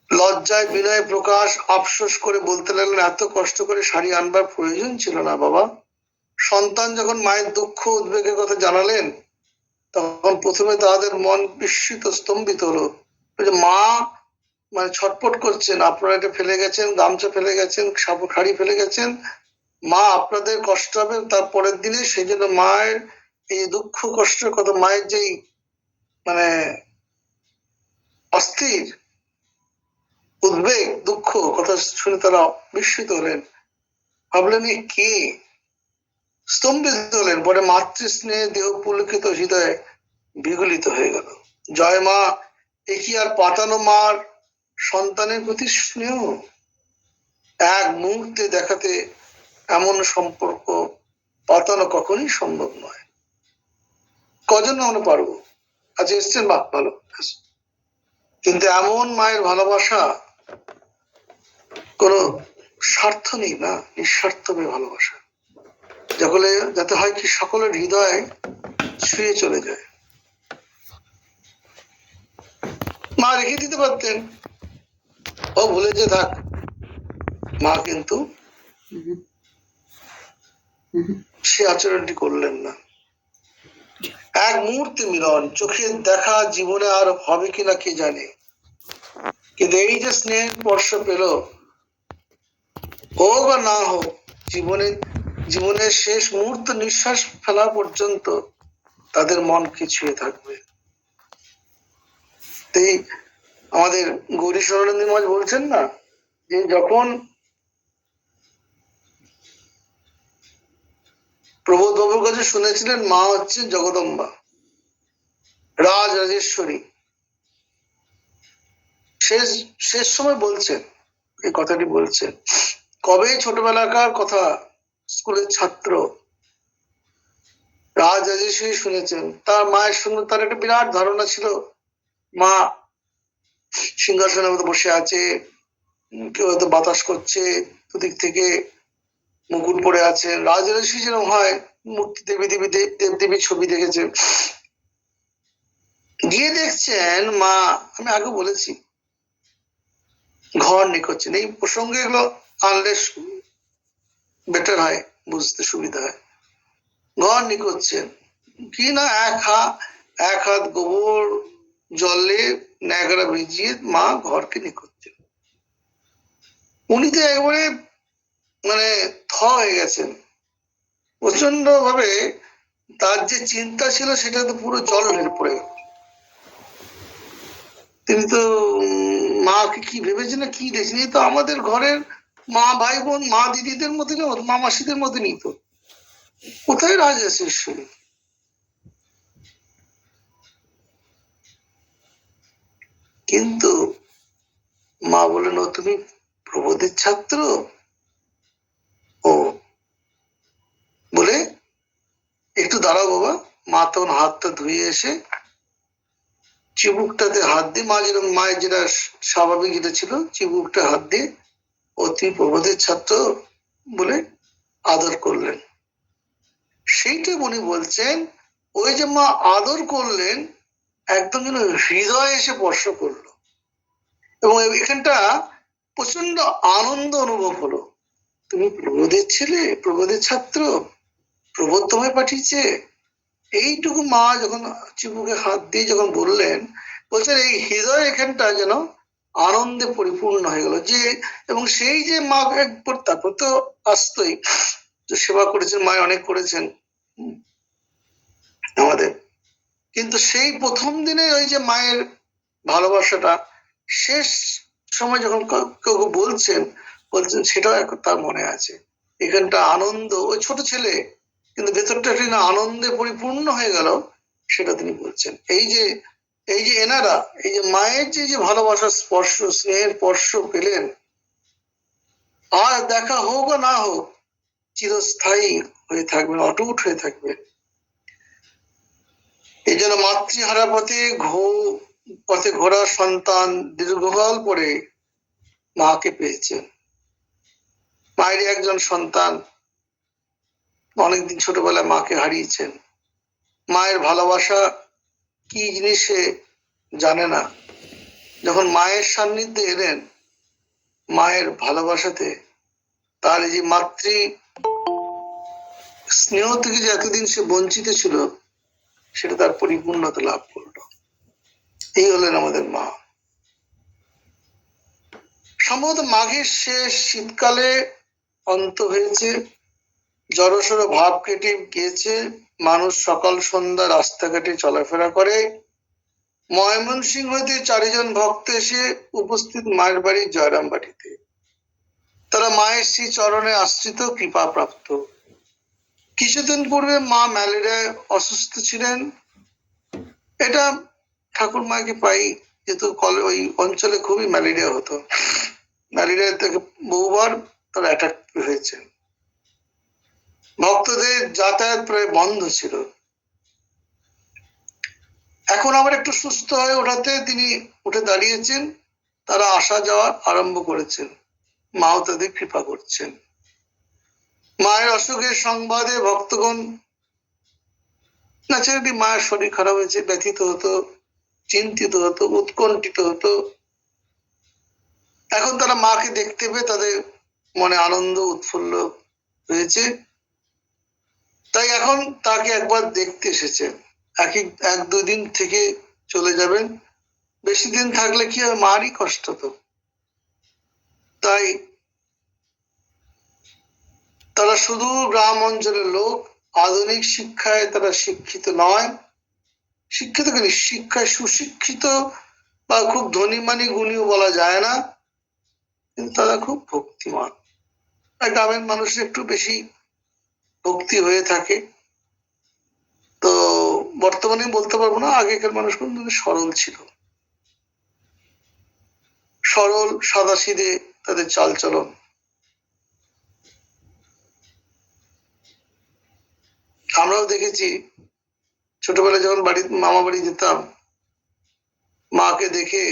লজ্জায় বিনয় প্রকাশ আফসোস করে বলতে লাগলেন, এত কষ্ট করে শাড়ি আনবার প্রয়োজন ছিল না বাবা। সন্তান যখন মায়ের দুঃখ উদ্বেগের কথা জানালেন, তখন প্রথমে তাদের মন বিস্মিত স্তম্ভিত হলো। মা মানে ছটপট করছেন, আপনারা এটা ফেলে গেছেন, গামছা ফেলে গেছেন, শাড়ি ফেলে গেছেন, মা আপনাদের কষ্ট হবে তার পরের দিনে। সেই জন্য মায়ের এই দুঃখ কষ্টের কথা, মায়ের যেই মানে অস্থির উদ্বেগ দুঃখ কথা শুনে তারা বিস্মিত হলেন, ভাবলেন কে, স্তম্ভিত হলেন। পরে মাতৃস্নেহে দেহ পুলকিত হৃদয়ে বিগলিত হয়ে গেল। জয় মা, এ কি আর পাতানো মার সন্তানের প্রতি স্নেহ? এক মুহূর্তে দেখাতে এমন সম্পর্ক পাতানো কখনই সম্ভব নয়। কজন আমরা পারবো? আচ্ছা এসছেন, বাপ ভালো, কিন্তু এমন মায়ের ভালোবাসা কোনো স্বার্থ নেই না, নিঃস্বার্থভাবে ভালোবাসা, যাতে হয় কি সকলের হৃদয় ছুঁয়ে চলে যায়। মা রেখে দিতে পারতেন, ও ভুলে যে থাক, মা কিন্তু সে আচরণটি করলেন না। এক মুহূর্তে মিলন, চোখের দেখা জীবনে আর হবে কিনা কে জানে, কিন্তু এই যে স্নেহের স্পর্শ পেল, হোক বা না হোক, জীবনের শেষ মুহূর্ত নিঃশ্বাস ফেলা পর্যন্ত তাদের মন কি ছুঁয়ে থাকবে। তাই আমাদের গৌরী শরণানন্দী মহারাজ বলছেন না, যে যখন প্রবোধ বাবুর কাছে শুনেছিলেন মা হচ্ছে জগদম্বা, রাজ রাজেশ্বরী, শেষ শেষ সময় বলছেন, এই কথাটি বলছেন, কবে ছোটবেলাকার কথা, স্কুলের ছাত্র রাজ রাজেশ্বরী শুনেছেন। তার মায়ের সঙ্গে তার একটা বিরাট ধারণা ছিল, মা সিংহাসনের মধ্যে বসে আছে, কেউ হয়তো বাতাস করছে, দুদিক থেকে মুকুট পরে আছে, রাজ রাজেশ্বরী যেরকম হয় মূর্তি দেবী দেবী দেব দেবীর ছবি দেখেছে, গিয়ে দেখছেন মা, আমি আগে বলেছি ঘর নিকোচ্ছেন, এই প্রসঙ্গে এগুলো আনলে বেটার হয়, বুঝতে সুবিধা হয়। ঘর নিকোচ্ছেন কি না, এক হাত গোবর জলে ন্যাকড়া ভিজিয়ে মা ঘরকে নিকোচ্ছেন। উনি তো একবারে মানে হয়ে গেছেন প্রচন্ড ভাবে, তার যে চিন্তা ছিল সেটা তো পুরো জল ঢেলে পড়ে গেল। তিনি তো মাকে কি ভেবেছেন, কি দেখছেন, এই তো আমাদের ঘরের মা ভাই বোন, মা দিদিদের মতো, মা মাসিদের মতনই তো, কোথায় রাজ রাজেশ্বরী। কিন্তু মা বললেন, ও তুমি প্রবোধের ছাত্র, ও বলে একটু দাঁড়াও বাবা। মা তখন হাতটা ধুয়ে এসে চিবুকটাতে হাত দিয়ে, মা যেরকম মায়ের যেটা স্বাভাবিক যেটা ছিল, চিবুকটা হাত দিয়ে, ও তুমি প্রবোধের ছাত্র বলে আদর করলেন। সেইটা উনি বলছেন, ওই যে মা আদর করলেন, একদম যেন হৃদয়ে এসে স্পর্শ করলো, এবং এখানটা প্রচন্ড আনন্দ অনুভব হলো। তুমি প্রবোধের ছেলে, প্রবোধের ছাত্র, প্রবোধ তোমায় পাঠিয়েছে, এইটুকু মা যখন চিবুকে হাত দিয়ে যখন বললেন, বলছেন এই হৃদয় এখানটা যেন আনন্দে পরিপূর্ণ হয়ে গেল। যে এবং সেই যে মা একবার তারপর তো আসতোই, সেবা করেছেন মায়ের, অনেক করেছেন আমাদের, কিন্তু সেই প্রথম দিনে ওই যে মায়ের ভালোবাসাটা শেষ সময় যখন কেউ বলছেন সেটাও এখন তার মনে আছে। এখানটা আনন্দ, ওই ছোট ছেলে কিন্তু ভেতরটা না আনন্দে পরিপূর্ণ হয়ে গেল, সেটা তিনি বলছেন। এই যে এনারা এই যে মায়ের যে ভালোবাসার স্পর্শ, স্নেহের স্পর্শ পেলেন, আর দেখা হোক বা না হোক চিরস্থায়ী হয়ে থাকবেন, অটুট হয়ে থাকবেন। এই জন্য মাতৃহারা পথে ঘোরা সন্তান দীর্ঘকাল পরে মাকে পেয়েছেন। মায়ের একজন সন্তান অনেকদিন ছোটবেলায় মাকে হারিয়েছেন। মায়ের ভালোবাসা কি জিনিস সে জানে না, যখন মায়ের সান্নিধ্যে এলেন, মায়ের ভালোবাসাতে তার এই যে মাতৃ স্নেহ থেকে যে এতদিন সে বঞ্চিত ছিল, সেটা তার পরিপূর্ণতা লাভ করলো। এই হলেন আমাদের মা। সম্ভবত মাঘের শেষ, শীতকালে অন্ত হয়েছে, জড়সড় ভাব কেটে গিয়েছে, মানুষ সকাল সন্ধ্যা রাস্তাঘাটে চলাফেরা করে। ময়মনসিংহ হইতে 4 জন ভক্ত এসে উপস্থিত মায়ের বাড়ি জয়রাম বাড়িতে। তারা মায়ের শ্রী চরণে আশ্রিত, কৃপা প্রাপ্ত। কিছুদিন পূর্বে মা ম্যালেরিয়ায় অসুস্থ ছিলেন। এটা ঠাকুর মাকে পাই, যেহেতু ওই অঞ্চলে খুবই ম্যালেরিয়া হতো, ম্যালেরিয়া থেকে বহুবার তারা অ্যাটাক হয়েছে। ভক্তদের যাতায়াত প্রায় বন্ধ ছিল। এখন আবার একটু সুস্থ হয়ে ওঠাতে তিনি উঠে দাঁড়িয়েছেন, তারা আসা যাওয়া আরম্ভ করেছেন। মাও তাদের কৃপা করছেন। মায়ের অসুখের সংবাদে ভক্তগণ ন্যাচারালি মায়ের শরীর খারাপ হয়েছে, ব্যথিত হতো, চিন্তিত হতো, উৎকণ্ঠিত হতো। এখন তারা মাকে দেখতে পেয়ে তাদের মনে আনন্দ উৎফুল্ল হয়েছে, তাই এখন তাকে একবার দেখতে এসেছেন। 1-2 দিন থেকে চলে যাবেন, বেশি দিন থাকলে কি হবে, মারই কষ্ট তো। তাই তারা শুধু গ্রাম অঞ্চলের লোক আধুনিক শিক্ষায় তারা শিক্ষিত নয়, শিক্ষিত কেন, শিক্ষায় সুশিক্ষিত বা খুব ধনীমানি গুণীও বলা যায় না, কিন্তু তারা খুব ভক্তিমান। গ্রামের মানুষের একটু বেশি ভক্তি হয়ে থাকে। তো বর্তমানে বলতে পারবো না, আগেকার মানুষ কিন্তু সরল ছিল, সরল সাদাসিধে তাদের চালচলন। আমরাও দেখেছি ছোটবেলায় যখন মামা বাড়ি যেতাম, মাকে দেখে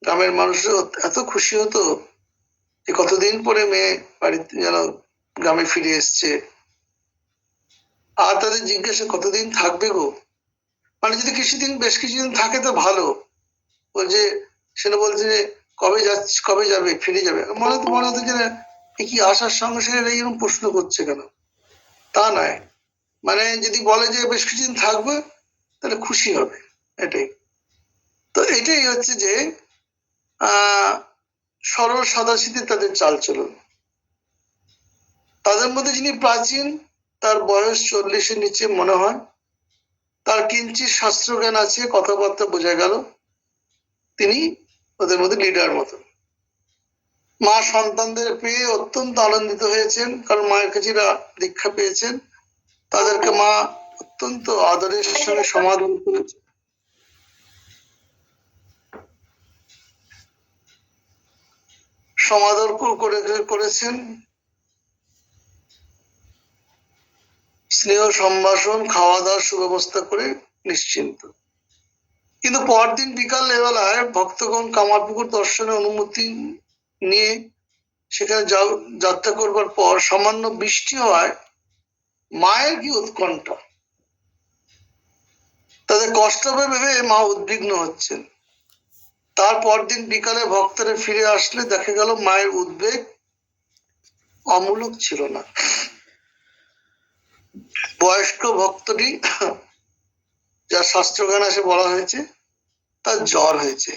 গ্রামের মানুষও এত খুশি হতো যে কতদিন পরে মেয়ে বাড়িতে যেন গ্রামে ফিরে এসছে। আর তাদের জিজ্ঞাসা কতদিন থাকবে গো, মানে যদি কিছুদিন বেশ কিছুদিন থাকে তো ভালো, ওই যে সেটা বলছে যে কবে যাচ্ছে, কবে যাবে, ফিরে যাবে। মনে হতো যে কি আসার সঙ্গে সঙ্গে এইরকম প্রশ্ন করছে কেন, তা নয়, মানে যদি বলে যে বেশ কিছুদিন থাকবে তাহলে খুশি হবে, এটাই। তো এটাই হচ্ছে যে সরল সাদাসিধে তাদের চালচলন। তাদের মধ্যে যিনি প্রাচীন, তার বয়স 40-এর নিচে মনে হয়, তার কিঞ্চিৎ শাস্ত্র জ্ঞান আছে, কথাবার্তা বোঝা গেল, তিনি ওদের মধ্যে লিডার মতো। মা সন্তানদের পেয়ে অত্যন্ত আনন্দিত হয়েছেন, কারণ মায়ের কাছে দীক্ষা পেয়েছেন। তাদেরকে মা অত্যন্ত আদরের সঙ্গে সমাদর করেছেন, সমাদর করেছেন, স্নেহ সম্ভাষণ, খাওয়া দাওয়ার সুব্যবস্থা করে নিশ্চিন্ত। কিন্তু পরদিন বিকাল বেলায় ভক্তগণ কামারপুকুর দর্শনের অনুমতি নিয়ে সেখানে যাত্রা করবার পর সামান্য বৃষ্টি হওয়ায় মায়ের কি উৎকণ্ঠা, তাদের কষ্ট ভেবে মা উদ্বিগ্ন হচ্ছেন। তারপর দিন বিকালে ভক্তরা ফিরে আসলে দেখা গেল মায়ের উদ্বেগ অমূলক ছিল না। বয়স্ক ভক্তটি, যার শাস্ত্রজ্ঞান আসে বলা হয়েছে, তার জ্বর হয়েছে।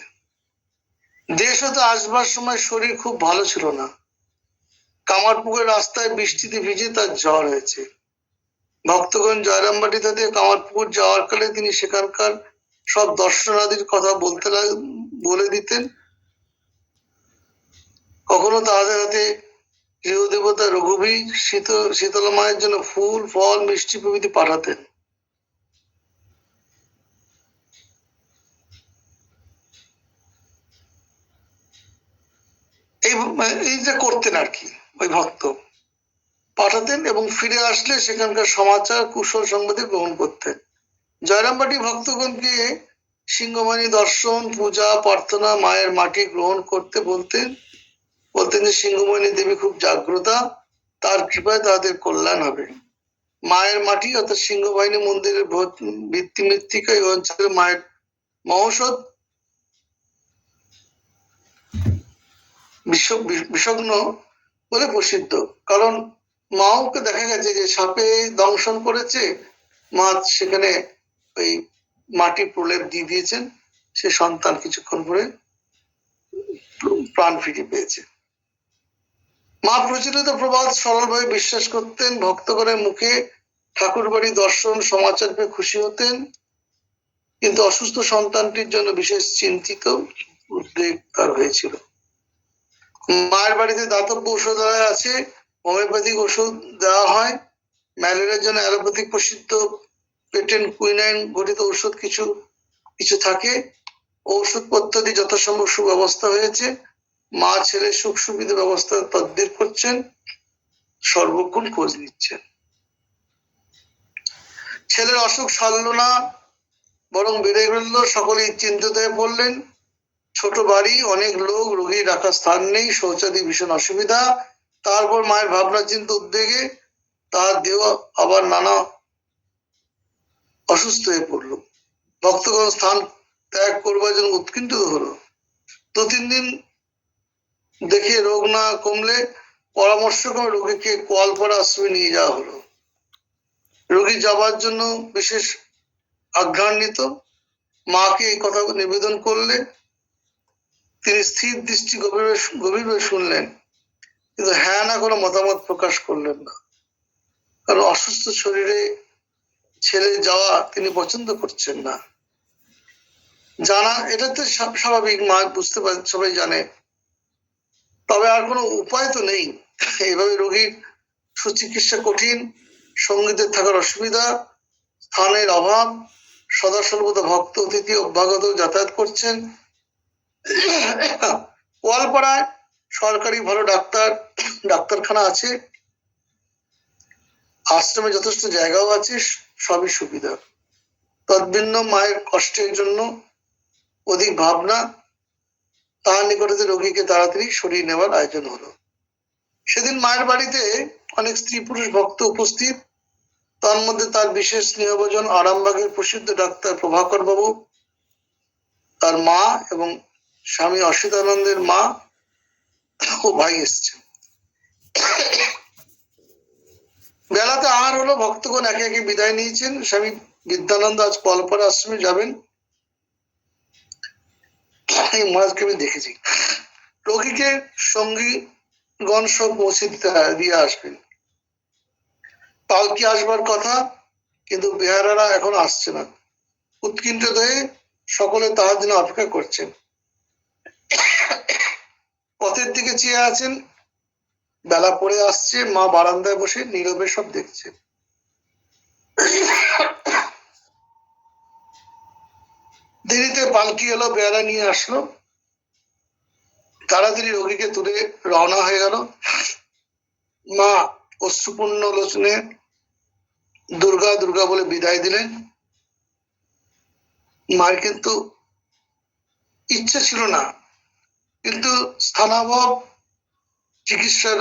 দেশ হতে আসবার সময় শরীর খুব ভালো ছিল না, কামারপুকুরের রাস্তায় বৃষ্টিতে ভিজে তার জ্বর হয়েছে। ভক্তগণ জয়রামবাটি থেকে কামারপুকুর যাওয়ার কালে তিনি সেখানকার সব দর্শনাদির কথা বলে দিতেন। কখনো তাদের হাতে গৃহদেবতা রঘুবীর শীতলা মায়ের জন্য ফুল ফল মিষ্টি প্রভৃতি পাঠাতেন। এই যে করতেন আর কি, ওই ভক্ত পাঠাতেন এবং ফিরে আসলে সেখানকার সমাচার কুশল সংবাদে গ্রহণ করতেন। জয়রামবাটি ভক্তগণকে সিংহমানি দর্শন, পূজা, প্রার্থনা, মায়ের মাটি গ্রহণ করতে বলতেন যে সিংহমানি দেবী খুব জাগ্রতা, তার কৃপায় তাদের কল্যাণ হবে। মায়ের মাটি অর্থাৎ সিংহবাহিনী মন্দিরের ভিত্তি মৃত্তিকা এই অঞ্চলের মায়ের মহৌষধ বিশ্বগ্ন বলে প্রসিদ্ধ, কারণ মাওকে দেখা গেছে যে সাপে দংশন করেছে, মা সেখানে ওই মাটি প্রলেপ দিয়ে দিয়েছেন, সে সন্তান কিছুক্ষণ পরে প্রাণ ফিরে পেয়েছে। মা প্রচলিত প্রবাদ সরলভাবে বিশ্বাস করতেন, ভক্তগণের মুখে ঠাকুর বাড়ি দর্শন সমাচার পেয়ে খুশি হতেন, কিন্তু অসুস্থ সন্তানটির জন্য বিশেষ চিন্তিত, উদ্বেগ তার হয়েছিল। মায়ের বাড়িতে দাতব্য ঔষধালয় আছে, হোমিওপ্যাথিক ওষুধ দেওয়া হয়, ম্যালেরিয়ার জন্য অ্যালোপ্যাথিক প্রসিদ্ধ পেটেন্ট কুইনাইন গঠিত ওষুধ কিছু থাকে। ঔষধ পদ্ধতি যথাসম্ভব সুব্যবস্থা হয়েছে, মা ছেলে সুখ সুবিধা ব্যবস্থা তদবির করছেন, সর্বক্ষণ খোঁজ নিচ্ছেন। ছেলের অসুখ সারল না, বরং বেড়ে গেল, সকলেই চিন্তিত হয়ে পড়লেন। ছোট বাড়ি, অনেক লোক, রোগী রাখার স্থান নেই, শৌচাদি ভীষণ অসুবিধা। তারপর মায়ের ভাবনা চিন্তা উদ্বেগে তার দেহ আবার নানা অসুস্থ হয়ে পড়লো। ভক্তগণ স্থান ত্যাগ করবার জন্য উৎকণ্ঠিত হলো। 2-3 দিন দেখে রোগ না কমলে পরামর্শ করে রোগীকে কোয়ালপাড়া আশ্রমে নিয়ে যাওয়া হলো। রোগী যাবার জন্য বিশেষ আজ্ঞান্বিত, মাকে এই কথা নিবেদন করলে তিনি স্থির দৃষ্টি গভীরভাবে শুনলেন, কিন্তু হ্যাঁ না কোনো মতামত প্রকাশ করলেন না। কারণ অসুস্থ শরীরে ছেড়ে যাওয়া তিনি পছন্দ করছেন না। জানা এটা তো স্বাভাবিক, মা বুঝতে পারে, সবাই জানে। তবে আর কোনো উপায় তো নেই। এইভাবে রোগীর সুচিকিৎসা কঠিন, সঙ্গীতের থাকার অসুবিধা, স্থানের অভাব, সদা সর্বদা ভক্ত অতিথি অভ্যাগত যাতায়াত করছেন। গোয়ালপাড়ায় সরকারি ভালো ডাক্তারখানা আছে, আশ্রমে যথেষ্ট জায়গাও আছে, সবই সুবিধা। তদ্ভিন্ন মায়ের কষ্টের জন্য অধিক ভাবনা, তাহার নিকটে রোগীকে তাড়াতাড়ি সরিয়ে নেওয়ার আয়োজন হলো। সেদিন মায়ের বাড়িতে অনেক স্ত্রী পুরুষ ভক্ত উপস্থিত। তার মধ্যে তার বিশেষ স্নেহভাজন আরামবাগের প্রসিদ্ধ ডাক্তার প্রভাকর বাবু, তার মা এবং স্বামী অসিতানন্দের মা ও ভাই এসছে। বেলাতে আহার হলো, ভক্তগণ একে একে বিদায় নিয়েছেন। স্বামী বিদ্যানন্দ আজ কলপাড়া আশ্রমে যাবেন। এই মহারাজকে আমি দেখেছি। রোগীকে সঙ্গীগণ সব পৌঁছে দিয়ে আসবেন। পালকি আসবার কথা, কিন্তু বেহারারা এখন আসছে না। উৎকণ্ঠিত হয়ে সকলে তাহার জন্য অপেক্ষা করছেন। পথের দিকে চেয়ে আছেন। বেলা পড়ে আসছে, মা বারান্দায় বসে নীরবে সব দেখছে। দেরিতে পালকি এলো, বেহারা নিয়ে আসলো। তাড়াতাড়ি রোগীকে তুলে রওনা হয়ে গেল। মা অশ্রুপূর্ণ লোচনে দুর্গা দুর্গা বলে বিদায় দিলেন। মায়ের কিন্তু ইচ্ছে ছিল না, কিন্তু স্থানাভাব, চিকিৎসার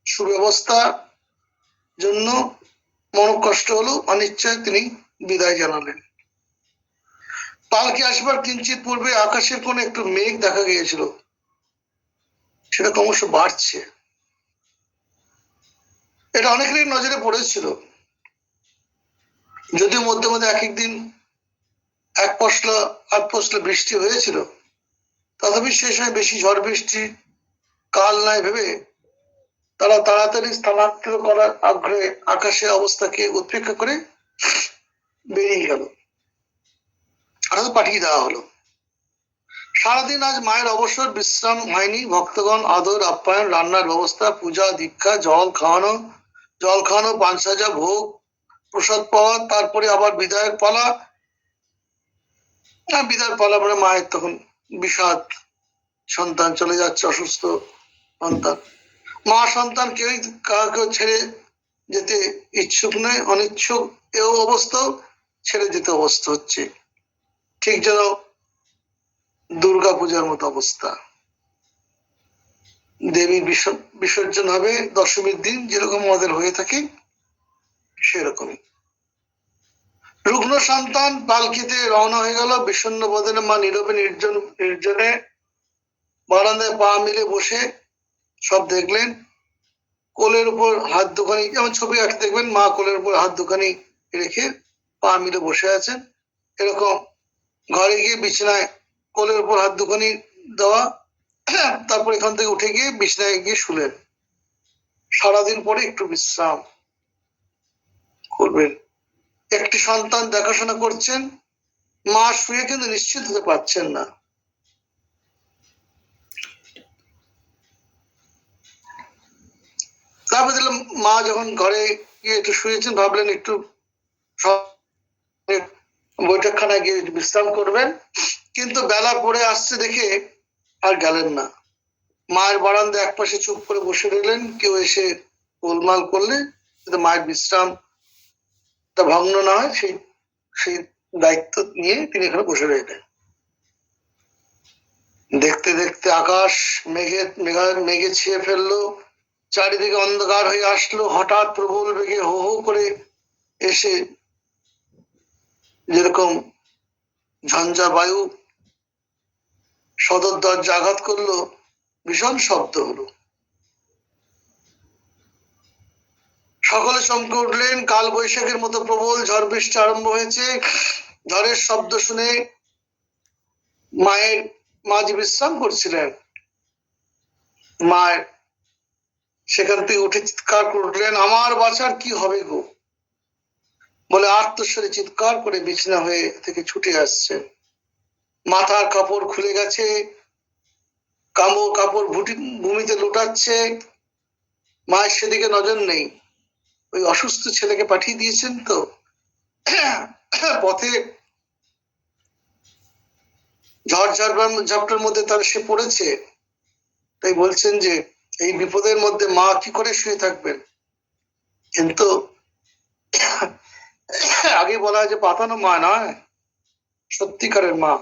সুব্যবস্থা জন্য মনোকষ্ট হলো, অনিচ্ছায় তিনি বিদায় জানালেন। পালকি আসবার কিঞ্চিত পূর্বে আকাশের কোণে একটু মেঘ দেখা গিয়েছিল, সেটা ক্রমশ বাড়ছে। এটা অনেকেরই নজরে পড়েছিল, যদিও মধ্যে মধ্যে এক একদিন এক পশলা আধ পশলা বৃষ্টি হয়েছিল, তথাপি সে সময় বেশি ঝড় বৃষ্টি কাল নাই ভেবে তারা তাড়াতাড়ি স্থানান্তর করার আগ্রহে আকাশের অবস্থাকে উপেক্ষা করে বেরিয়ে গেল, অর্থাৎ পাঠিয়ে দেওয়া হলো। সারাদিন আজ মায়ের অবসর, বিশ্রাম হয়নি। ভক্তগণ আদর আপ্যায়ন, রান্নার ব্যবস্থা, পূজা দীক্ষা, জল খাওয়ানো, পান সাজা, ভোগ প্রসাদ পাওয়া, তারপরে আবার বিদায়ের পালা। বিদায়ের পালা পরে মায়ের তখন বিষাদ, সন্তান চলে যাচ্ছে, অসুস্থ সন্তান। মা সন্তান কেউই কাউকে ছেড়ে যেতে ইচ্ছুক নয়, অনিচ্ছুক। এও অবস্থাও ছেড়ে যেতে অবস্থা হচ্ছে, ঠিক যেন দুর্গা পূজার মতো অবস্থা। দেবী বিসর্জন হবে দশমীর দিন, যেরকম আমাদের হয়ে থাকে সেরকমই। রুগ্ন সন্তান পালকিতে রওনা হয়ে গেল। বিষণ্ণ বদনে মা নীরবে নির্জনে বারান্দায় পা মিলে বসে সব দেখলেন। কোলের উপর হাত দুখানি, যেমন ছবি আঁকতে দেখবেন, মা কোলের উপর হাত দুখানি রেখে পা মিলে বসে আছেন। এরকম ঘরে গিয়ে বিছানায় কোলের উপর হাত দুখানি দেওয়া, তারপর এখান থেকে উঠে গিয়ে বিছানায় গিয়ে শুলেন। সারাদিন পরে একটু বিশ্রাম করবেন। একটি সন্তান দেখাশোনা করছেন, মা শুয়ে কিন্তু নিশ্চিত হতে পারছেন না। তারপরে দেখলাম মা যখন ঘরে গিয়ে একটু শুয়েছেন, ভাবলেন একটু বৈঠকখানায় গিয়ে বিশ্রাম করবেন, কিন্তু বেলা পড়ে আসছে দেখে আর গেলেন না। মায়ের বারান্দা এক পাশে চুপ করে বসে রইলেন। কেউ এসে গোলমাল করলে যাতে মায়ের বিশ্রামটা ভগ্ন না হয়, সেই দায়িত্ব নিয়ে তিনি এখানে বসে রইলেন। দেখতে দেখতে আকাশ মেঘে ছেয়ে ফেললো, চারিদিকে অন্ধকার হয়ে আসলো। হঠাৎ প্রবল বেগে হো হো করে এসে যেরকম ঝঞ্ঝা বায়ু সদর দরজা আঘাত করলো, ভীষণ শব্দ হলো। সকলে চমকে উঠলেন। কাল বৈশাখের মতো প্রবল ঝড় বৃষ্টি আরম্ভ হয়েছে। ঝড়ের শব্দ শুনে মা যে বিশ্রাম করছিলেন, মায়ের সেখান থেকে উঠে চিৎকার করলেন, আমার বাঁচার কি হবে গো, বলে আর্তস্বরে চিৎকার করে বিছানা হয়ে থেকে ছুটে আসছে। মাথার কাপড় খুলে গেছে, কাপড় ভূমিতে লুটাচ্ছে। মায়ের সেদিকে নজর নেই, ওই অসুস্থ ছেলেকে পাঠিয়ে দিয়েছেন তো, পথে ঝড়ঝাপটার মধ্যে তার সে পড়েছে, তাই বলছেন যে এই বিপদের মধ্যে মা কি করে শুয়ে থাকবেন। কিন্তু আগে বলা হয় যে পাতানো মা নয়, সত্যিকারের মা।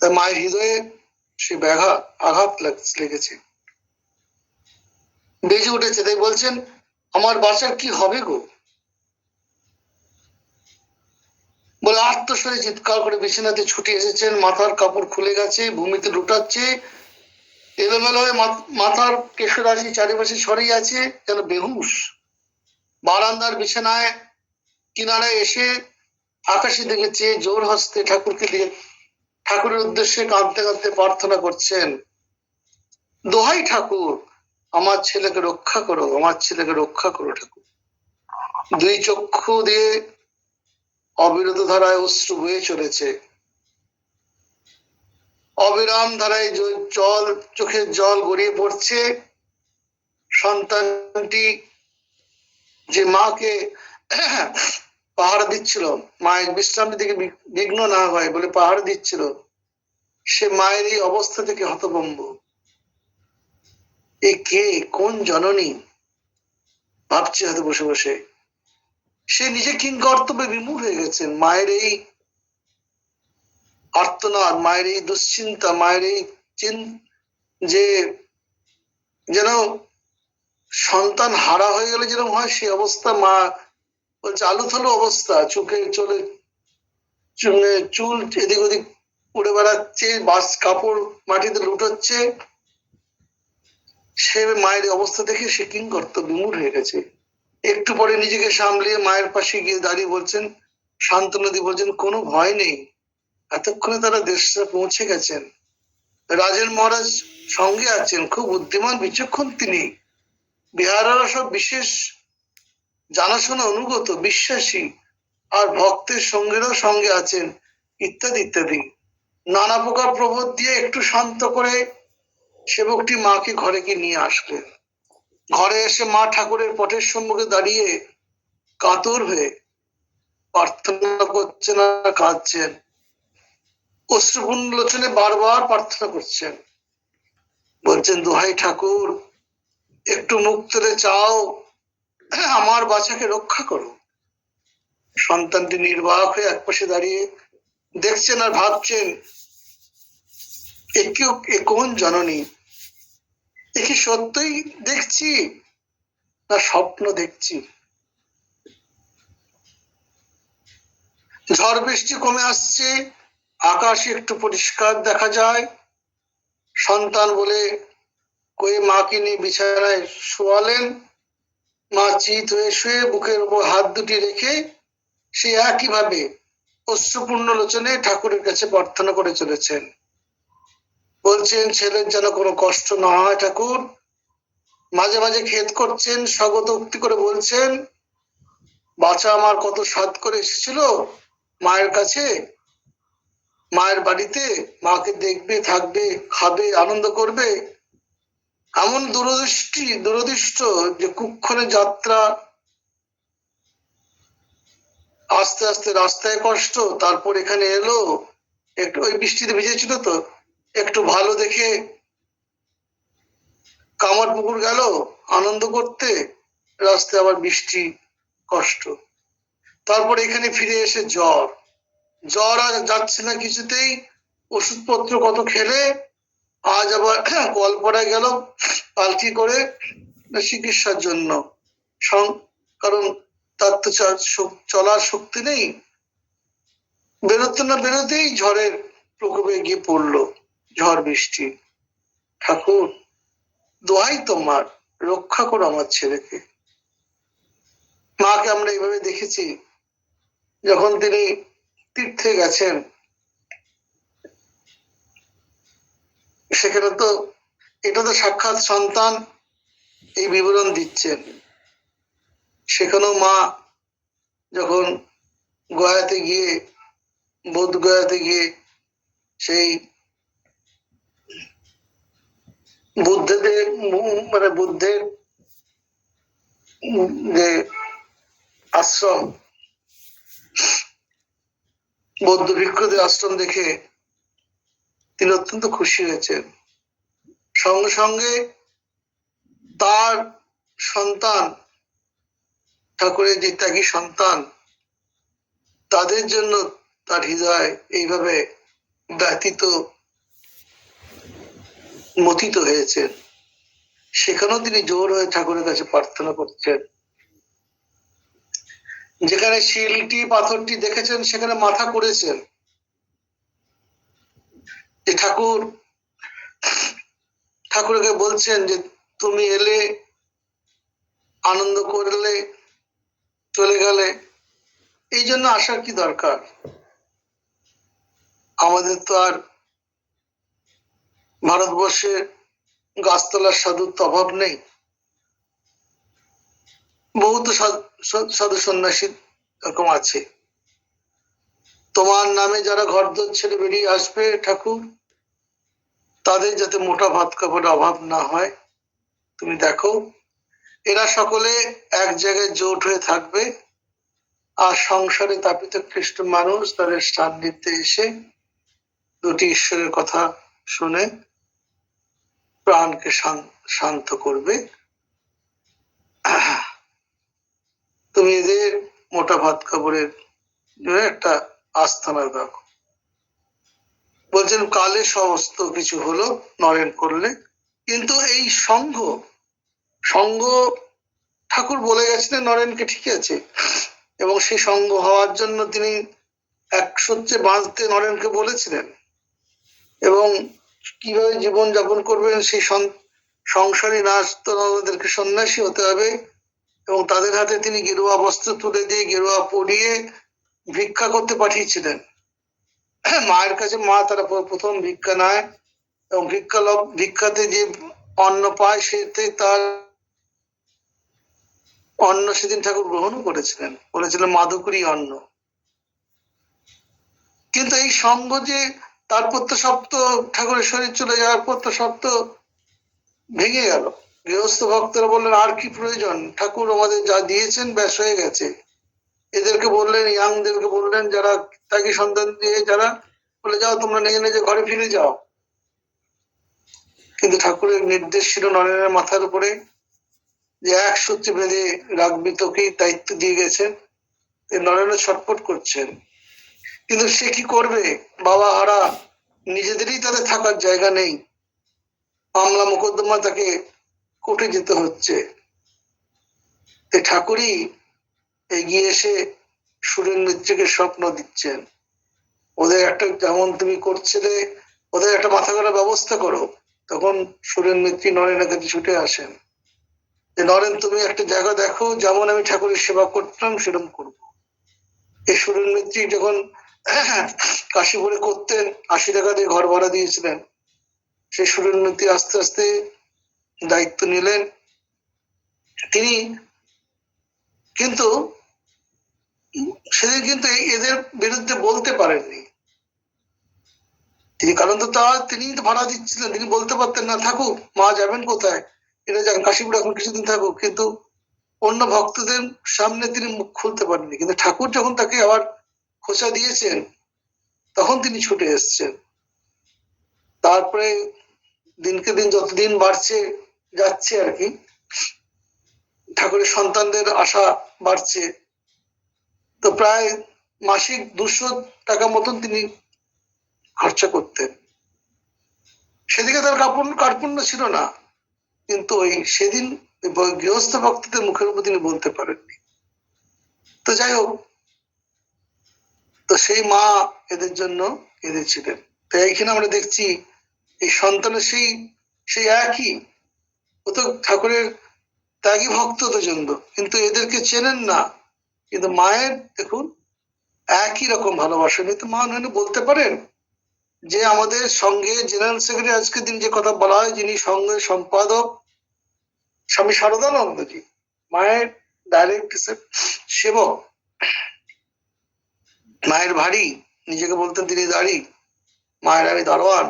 তাই মায়ের হৃদয়ে সে আঘাত লেগেছে, বেজে উঠেছে। তাই বলছেন, আমার বাঁচার কি হবে গো, বলে আর্তস্বরে চিৎকার করে বিছানাতে ছুটে এসেছেন। মাথার কাপড় খুলে গেছে, ভূমিতে লুটাচ্ছে, এলোমেলো হয়ে মাথার কেশরাশি চারিপাশে ছড়িয়ে আছে, যেন বেহুশ। বারান্দার বিছানায় কিনারায় এসে আকাশের দিকে চেয়ে জোর হস্তে ঠাকুরের উদ্দেশ্যে কাঁদতে কাঁদতে প্রার্থনা করছেন, দোহাই ঠাকুর, আমার ছেলেকে রক্ষা করো, আমার ছেলেকে রক্ষা করো ঠাকুর। দুই চক্ষু দিয়ে অবিরত ধারায় অশ্রু বয়ে চলেছে, অবিরাম ধারায় চোখের জল গড়িয়ে পড়ছে। সন্তানটি যে মাকে পাহারা দিচ্ছিল, মায়ের বিশ্রামের দিকে বিঘ্ন না হয় বলে পাহারা দিচ্ছিল, সে মায়ের এই অবস্থা থেকে হতভম্ব। এ কে, কোন জননী, ভাবছে হয়তো বসে বসে। সে নিজে কিংকর্তব্যে বিমূঢ় হয়ে গেছেন। মায়ের এই আর্তনাদ, মায়ের এই দুশ্চিন্তা, মায়ের এই যে যেন সন্তান হারা হয়ে গেলে যেরকম হয়, সেই অবস্থা। মা বলছে আলুথালু অবস্থা, চোখে চুল এদিক ওদিক উড়ে বেড়াচ্ছে, বাস কাপড় মাটিতে লুটোচ্ছে। সে মায়ের অবস্থা দেখে সে কিংকর্তব্যে বিমূঢ় হয়ে গেছে। একটু পরে নিজেকে সামলিয়ে মায়ের পাশে গিয়ে দাঁড়িয়ে বলছেন, সান্ত্বনা দিয়ে বলছেন, কোনো ভয় নেই, এতক্ষণে তারা দেশে পৌঁছে গেছেন। রাজেন মহারাজ সঙ্গে আছেন, খুব বুদ্ধিমান বিচক্ষণ তিনি, বিহারের সব বিশেষ জানাশোনা অনুগত বিশ্বাসী, আর ভক্তের সঙ্গেরও সঙ্গে আছেন, ইত্যাদি ইত্যাদি নানা প্রকার প্রবোধ দিয়ে একটু শান্ত করে সেবকটি মাকে ঘরে গিয়ে নিয়ে আসলেন। ঘরে এসে মা ঠাকুরের পটের সম্মুখে দাঁড়িয়ে কাতর হয়ে প্রার্থনা করছেন আর কাঁদছেন, অশ্রুপূর্ণ লোচনে বারবার প্রার্থনা করছেন, বলছেন, দোহাই ঠাকুর, একটু মুখ তুলে চাও, আমার বাচ্চাকে রক্ষা করো। সন্তানটি নির্বাক হয়ে একপাশে দাঁড়িয়ে দেখছেন আর ভাবছেন, এ কোন জননী, এ কি সত্যই দেখছি না স্বপ্ন দেখছি। ঝড় বৃষ্টি কমে আসছে, আকাশ একটু পরিষ্কার দেখা যায়। সন্তান বলে কয়ে মাকে নিয়ে বিছানায় শোয়ালেন। মা চিত হয়ে শুয়ে বুকের উপর হাত দুটি রেখে সে একইভাবে অশ্রুপূর্ণ লোচনে ঠাকুরের কাছে প্রার্থনা করে চলেছেন। বলছেন, ছেলের যেন কোনো কষ্ট না হয় ঠাকুর। মাঝে মাঝে খেদ করছেন, স্বগত উক্তি করে বলছেন, বাচ্চা আমার কত সাধ করে এসেছিল মায়ের কাছে, মায়ের বাড়িতে, মাকে দেখবে, থাকবে, খাবে, আনন্দ করবে। এমন দুরদৃষ্ট যে কুক্ষণে যাত্রা, আস্তে আস্তে রাস্তায় কষ্ট, তারপর এখানে এলো, একটু ওই বৃষ্টিতে ভিজেছিল তো, একটু ভালো দেখে কামার পুকুর গেল আনন্দ করতে, রাস্তায় আবার বৃষ্টি, কষ্ট, তারপর এখানে ফিরে এসে জ্বর আর যাচ্ছে না কিছুতেই, ওষুধপত্র কত খেলে, আজ আবার কলপাড়ায় গেল পালকি করে চিকিৎসার জন্য, কারণ তার তো চলার শক্তি নেই। বেরোতে না বেরোতেই ঝড়ের প্রকোপে গিয়ে পড়লো, ঝড় বৃষ্টি। ঠাকুর, দোহাই তোমার, রক্ষা করো আমার ছেলেকে। মাকে আমরা এইভাবে দেখেছি, যখন তিনি তীর্থে গেছেন, সেখানে তো এটা তো সাক্ষাৎ সন্তান এই বিবরণ দিচ্ছেন। সেখানেও মা যখন গয়াতে গিয়ে, বোধ গয়াতে গিয়ে সেই বুদ্ধদেব মানে বুদ্ধের যে আশ্রম, বৌদ্ধ ভিক্ষুদের আশ্রম দেখে তিনি অত্যন্ত খুশি হয়েছেন। সঙ্গে সঙ্গে তার সন্তান, ঠাকুরের যে ত্যাগী সন্তান, তাদের জন্য তার হৃদয় এইভাবে ব্যতীত মথিত হয়েছে। সেখানেও তিনি জোর হয়ে ঠাকুরের কাছে প্রার্থনা করছেন। যেখানে শিলটি পাথরটি দেখেছেন সেখানে মাথা করেছেন যে ঠাকুরকে বলছেন যে তুমি এলে, আনন্দ করলে, চলে গেলে, এই জন্য আসার কি দরকার? আমাদের তো আর ভারতবর্ষে গাছতলার সাধুর তো অভাব নেই। বহুত সাধু সন্ন্যাসী এরকম আছে। তোমার নামে যারা ঘরদোর ছেড়ে বেরিয়ে আসবে ঠাকুর, তাদের যাতে মোটা ভাত কাপড়ের অভাব না হয় তুমি দেখো। এরা সকলে এক জায়গায় জোট হয়ে থাকবে, আর সংসারে তাপিত খ্রিস্ট মানুষ তাদের সান্নিধ্যে এসে দুটি ঈশ্বরের কথা শুনে প্রাণকে শান্ত করবে। তুমি এদের মোটা ভাত কাপড়ের একটা আস্থানা দাও। বলছেন কালে সমস্ত কিছু হলো নরেন করলে, কিন্তু এই সঙ্গ ঠাকুর বলে গেছিলেন নরেনকে, ঠিক আছে, এবং সেই সঙ্গ হওয়ার জন্য তিনি এক সূত্রে বাঁধতে নরেনকে বলেছিলেন, এবং কিভাবে জীবন যাপন করবেন সেই সংসারী নাচ তো ওদেরকে সন্ন্যাসী হতে হবে, এবং তাদের হাতে তিনি গেরুয়া বস্ত্র তুলে দিয়ে গেরুয়া পরিয়ে ভিক্ষা করতে পাঠিয়েছিলেন মায়ের কাছে। মা তারা প্রথম ভিক্ষা নেয়, এবং ভিক্ষাতে যে অন্ন পায় সেতে তার অন্ন সেদিন ঠাকুর গ্রহণও করেছিলেন, বলেছিলেন মাধুকরী অন্ন। কিন্তু এই সঙ্গ যে তারপর তো সব তো ঠাকুরের শরীর চলে যাওয়ার পর তো সব তো ভেঙে গেল। গৃহস্থ ভক্তরা বললেন আর কি প্রয়োজন, ঠাকুর আমাদের যা দিয়েছেন ব্যাস হয়ে গেছে। এদেরকে বললেন, ইয়াংদেরকে বললেন, যারা তাকে সন্তান দিয়ে যারা, বলে যাও তোমরা নিজে নিজে ঘরে ফিরে যাও। কিন্তু ঠাকুরের নির্দেশ ছিল নরেনের মাথার উপরে যে এক সূত্রে বেঁধে রাখবি, তোকেই দায়িত্ব দিয়ে গেছেন। নরেন্দ্র ছটফট করছেন, কিন্তু সে কি করবে? বাবা হারা, নিজেদেরই তাদের থাকার জায়গা নেই, মামলা মোকদ্দমা, তাকে কোর্টে যেতে হচ্ছে। ঠাকুরই এগিয়ে এসে সুরেন মিত্রকে স্বপ্ন দিচ্ছেন, ওদের একটা, যেমন তুমি করছিলে ওদের একটা মাথা করার ব্যবস্থা করো। তখন সুরেন মিত্রী নরেনের কাছে ছুটে আসেন যে নরেন তুমি একটা জায়গা দেখো, যেমন আমি ঠাকুরের সেবা করতাম সেরকম করবো। এই সুরেন মিত্রী যখন কাশীপুরে করতেন, 80 টাকা দিয়ে ঘর ভাড়া দিয়েছিলেন, সেই সুরেন মিত্রী আস্তে আস্তে দায়িত্ব নিলেন। তিনি কিন্তু সেদিন কিন্তু এদের বিরুদ্ধে বলতে পারেননি তিনি, কারণ তো তিনি তো ভাড়া দিচ্ছিলেন, তিনি বলতে পারতেন না থাকুক, মা যাবেন কোথায়, এটা যান কাশীপুরে এখন কিছুদিন থাকুক, কিন্তু অন্য ভক্তদের সামনে তিনি মুখ খুলতে পারেননি। কিন্তু ঠাকুর যখন তাকে আবার খোঁচা দিয়েছেন তখন তিনি ছুটে এসছেন। তারপরে দিনকে দিন যতদিন বাড়ছে যাচ্ছে আর কি, ঠাকুরের সন্তানদের আশা বাড়ছে, তো প্রায় মাসিক 200 টাকা মতন তিনি খরচা করতেন। সেদিকে তার কার্পণ্য ছিল না, কিন্তু ওই সেদিন গৃহস্থ ভক্তদের মুখের উপর তিনি বলতে পারেননি। তো যাই হোক, তো সেই মা এদের জন্য কেঁদেছিলেন। তো এইখানে আমরা দেখছি এই সন্তানের সেই একই, ও তো ঠাকুরের ত্যাগী ভক্ত তো জন্য, কিন্তু এদেরকে চেনেন না। কিন্তু মায়ের দেখুন একই রকম ভালোবাসা নিয়ে তো মা নইলে বলতে পারেন যে আমাদের সঙ্গে জেনারেল সেক্রেটারি আজকের দিন যে কথা বলা হয়, যিনি সঙ্গে সম্পাদক, স্বামী শারদানন্দজি মায়ের ডাইরেক্ট সেবক, মায়ের ভারী, নিজেকে বলতেন তিনি দাঁড়ি, মায়ের আমি দারোয়ান।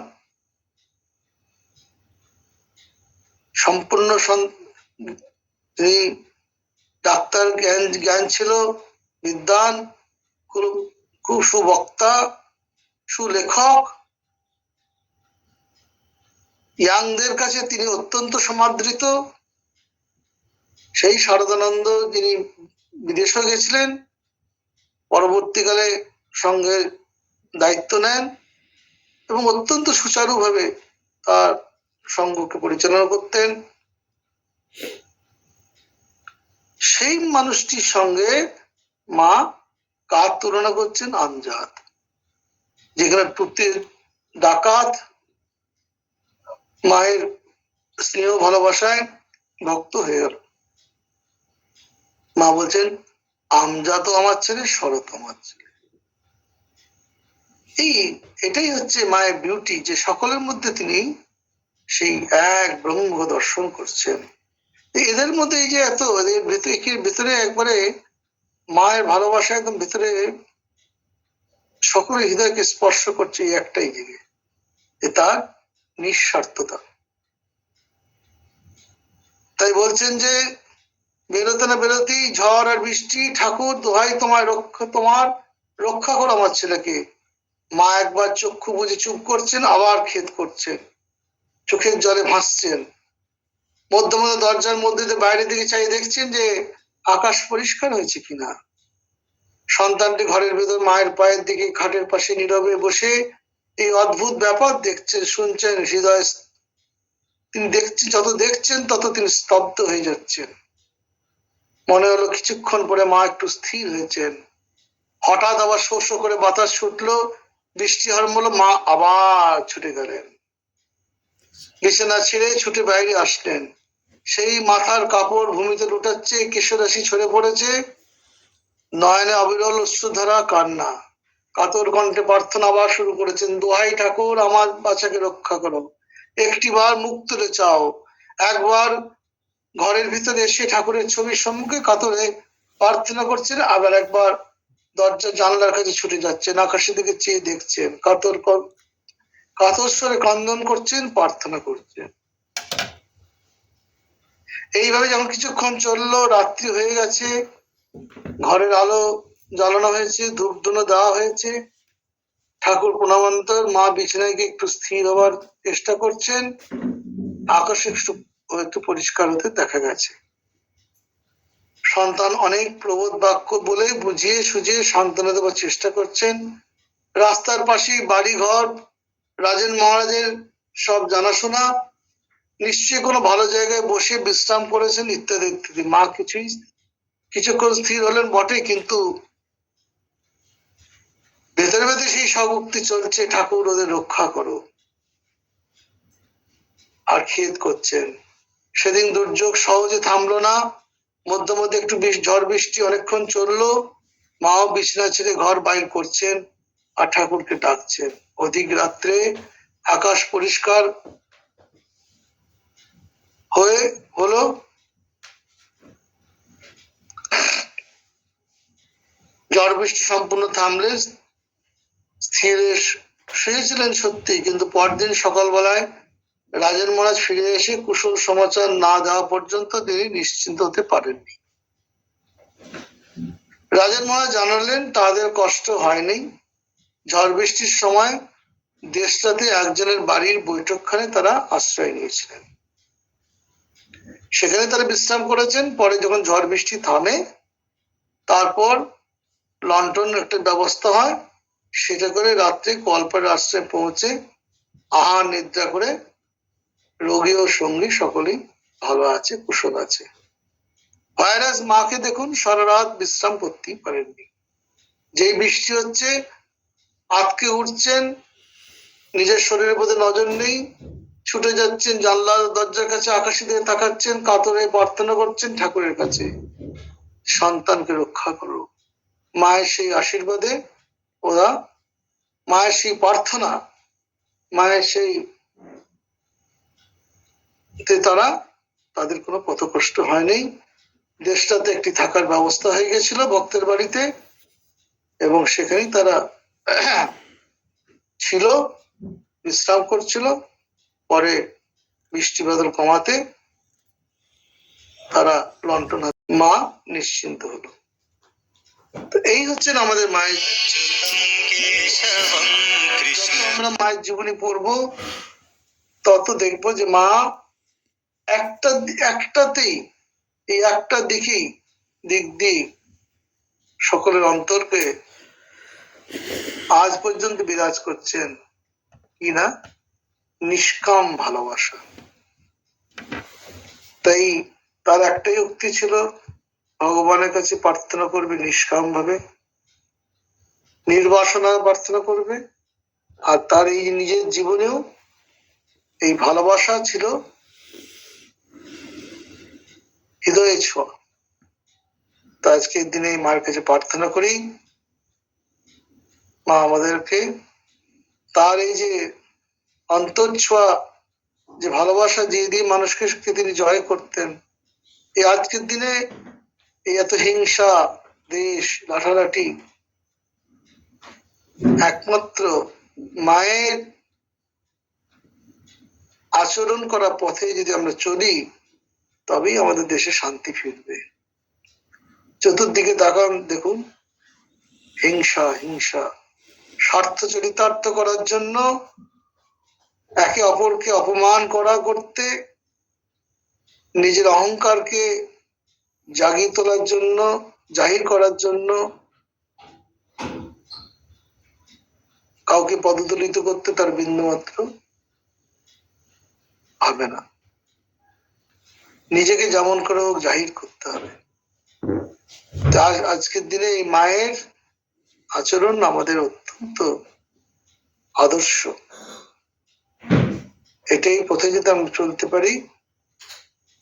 সম্পূর্ণ তিনি ডাক্তার, জ্ঞান ছিল, বিদ্বান, খুব সুবক্তা, সুলেখক। ইয়াংদের কাছে তিনি অত্যন্ত সমাদৃত। সেই শারদানন্দ যিনি বিদেশে গেছিলেন, পরবর্তীকালে সংঘের দায়িত্ব নেন এবং অত্যন্ত সুচারুভাবে তার সংঘকে পরিচালনা করতেন। সেই মানুষটির সঙ্গে মা কার তুলনা করছেন? আমজাদ, যেখানে প্রত্যেক ডাকাত মায়ের স্নেহ ভালোবাসায় ভক্ত হয়ে গেল। মা বলছেন আমজাদ আমার ছেলে, শরৎ আমার ছেলে। এটাই হচ্ছে মায়ের বিউটি, যে সকলের মধ্যে তিনি সেই এক ব্রহ্ম দর্শন করছেন। এদের মধ্যে এই যে এত ভেতরে একবারে মায়ের ভালোবাসা একদম ভেতরে সকলের হৃদয়কে স্পর্শ করছে এই একটাই জায়গায়, তার নিঃস্বার্থতা। তাই বলছেন যে বেরোতে না বেরোতেই ঝড় আর বৃষ্টি, ঠাকুর দোহাই তোমার রক্ষা করো আমার ছেলেকে। মা একবার চক্ষু বুঝে চুপ করছেন, আবার খেদ করছেন, চোখের জলে ভাসছেন। মধ্যে মধ্যে দরজার মধ্যে বাইরের দিকে চাই দেখছেন যে আকাশ পরিষ্কার হয়েছে কিনা। সন্তানটি ঘরের ভেতর মায়ের পায়ের দিকে খাটের পাশে নীরবে বসে এই অদ্ভুত ব্যাপার দেখছেন, শুনছেন। হৃদয় তিনি দেখছেন, যত দেখছেন তত তিনি স্তব্ধ হয়ে যাচ্ছেন। মনে হলো কিছুক্ষণ পরে মা একটু স্থির হয়েছেন। হঠাৎ আবার শো শো করে বাতাস ছুটলো, বৃষ্টি আরম্ভ হলো। মা আবার ছুটে গেলেন, বিছানা ছেড়ে ছুটে বাইরে আসলেন। সেই মাথার কাপড় ভূমিতে লুটাচ্ছে, কেশরাশি ছড়ে পড়েছে, নয়নে অবিরল অশ্রুধারা, কান্না। কাতর কণ্ঠে প্রার্থনা আবার শুরু করেছেন, দোহাই ঠাকুর আমার বাচ্চাকে রক্ষা করো, একটিবার মুখ তুলে চাও। একবার ঘরের ভিতরে এসে ঠাকুরের ছবির সম্মুখে কাতরে প্রার্থনা করছেন, আবার একবার দরজা জানলার কাছে ছুটে যাচ্ছেন, আকাশের দিকে চেয়ে দেখছেন, কাতর স্বরে ক্রন্দন করছেন, প্রার্থনা করছেন। এইভাবে যখন কিছুক্ষণ চললো, রাত্রি হয়ে গেছে, ঘরের আলো জ্বালানো হয়েছে, ধূপ ধুনো দেওয়া হয়েছে, ঠাকুর প্রণামান্তর, মা বিছানায় গিয়ে একটু স্থির হবার চেষ্টা করছেন। আকাশ একটু পরিষ্কার হতে দেখা গেছে। সন্তান অনেক প্রবোধ বাক্য বলে বুঝিয়ে সুঝিয়ে সান্ত্বনা দেওয়ার চেষ্টা করছেন। রাস্তার পাশে বাড়ি ঘর, রাজেন মহারাজের সব জানাশোনা, নিশ্চয়ই কোনো ভালো জায়গায় বসে বিশ্রাম করেছেন, ইত্যাদি ইত্যাদি। মা কিছুক্ষণ স্থির হলেন বটে, কিন্তু ভেতরে ভেতরে সেই সব উক্তি চলছে, ঠাকুর ওদের রক্ষা করো, আর খেদ করছেন। সেদিন দুর্যোগ সহজে থামলো না, মধ্যে মধ্যে একটু ঝড় বৃষ্টি অনেকক্ষণ চললো। মাও বিছানা ছেড়ে ঘর বাইর করছেন আর ঠাকুরকে ডাকছেন। অধিক রাত্রে আকাশ পরিষ্কার হলো। ঝড় বৃষ্টি সম্পূর্ণ থামলে স্থির শুয়েছিলেন সত্যি, কিন্তু পরদিন সকালবেলায় রাজেন মহারাজ ফিরে এসে কুশল সমাচার না দেওয়া পর্যন্ত তিনি নিশ্চিন্ত হতে পারেননি। রাজেন মহারাজ জানালেন তাদের কষ্ট হয়নি। ঝড় বৃষ্টির সময় দেশটাতে একজনের বাড়ির বৈঠকখানে তারা আশ্রয় নিয়েছিলেন, সেখানে তারা বিশ্রাম করেছেন। পরে যখন ঝড় বৃষ্টি থামে, তারপর লন্ঠন একটা ব্যবস্থা হয়, সেটা করে রাত্রে কল্পের আশ্রয়ে পৌঁছে আহার নিদ্রা করে রোগী ও সঙ্গী সকলেই ভালো আছে, কুশল আছে। ভাইরাস মাকে দেখুন সারা রাত বিশ্রাম করতেই পারেননি। যেই বৃষ্টি হচ্ছে আটকে উঠছেন, নিজের শরীরের প্রতি নজর নেই, ছুটে যাচ্ছেন জানলার দরজার কাছে, আকাশের দিকে তাকাচ্ছেন, কাতরে প্রার্থনা করছেন ঠাকুরের কাছে, সন্তানকে রক্ষা করো। মায়ের সেই আশীর্বাদে ওরা, মায়ের সেই প্রার্থনা, মায়ের সেই তারা তাদের কোনো পথকষ্ট হয়নি। দেশটাতে একটি থাকার ব্যবস্থা হয়ে গেছিল ভক্তের বাড়িতে, এবং সেখানেই তারা ছিল, বিশ্রাম করছিল। পরে বৃষ্টি বাদল কমাতে তারা লন্ঠন মা নিশ্চিন্ত হলো। তো এই হচ্ছেন আমাদের মায়ের। আমরা মায়ের জীবনী পড়বো তত দেখবো যে মা একটাতেই, এই একটা দিক দিয়ে সকলের অন্তরকে আজ পর্যন্ত বিরাজ করছেন কি না, নিষ্কাম ভালোবাসা। তাই তার একটাই উক্তি ছিল, ভগবানের কাছে প্রার্থনা করবে নিষ্কাম ভাবে, নির্বাসনা প্রার্থনা করবে। আর তার এই নিজের জীবনেও এই ভালোবাসা ছিল হৃদয়ে ছোঁয়া। তা আজকের দিনে মায়ের কাছে প্রার্থনা করি, মা আমাদেরকে তার এই যে অন্তর্ছোঁয়া, যে ভালোবাসা দিয়ে মানুষকে তিনি জয় করতেন, এই আজকের দিনে এই এত হিংসা, দেশ, লাঠালাঠি, একমাত্র মায়ের আচরণ করা পথে যদি আমরা চলি, তবেই আমাদের দেশে শান্তি ফিরবে। চতুর্দিকে দেখুন, হিংসা হিংসা, স্বার্থ চরিতার্থ করার জন্য, একে অপরকে অপমান করতে, নিজের অহংকারকে জাগিয়ে তোলার জন্য, জাহির করার জন্য, কাউকে পদদলিত করতে তার বিন্দুমাত্র হবে না। নিজেকে যেমন করে হোক জাহির করতে হবে। আজকের দিনে এই মায়ের আচরণ আমাদের অত্যন্ত আদর্শ। এটাই পথে যদি আমরা চলতে পারি,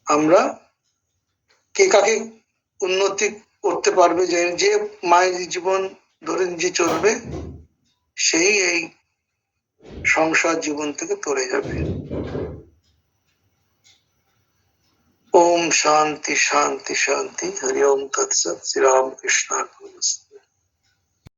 আমরা কে কাকে উন্নতি করতে পারবে, যে মায়ের জীবন ধরে নিজে চলবে, সেই এই সংসার জীবন থেকে তরে যাবে। ওম শান্তি শান্তি শান্তি। হরি ওম তৎসৎ। শ্রী রামকৃষ্ণ।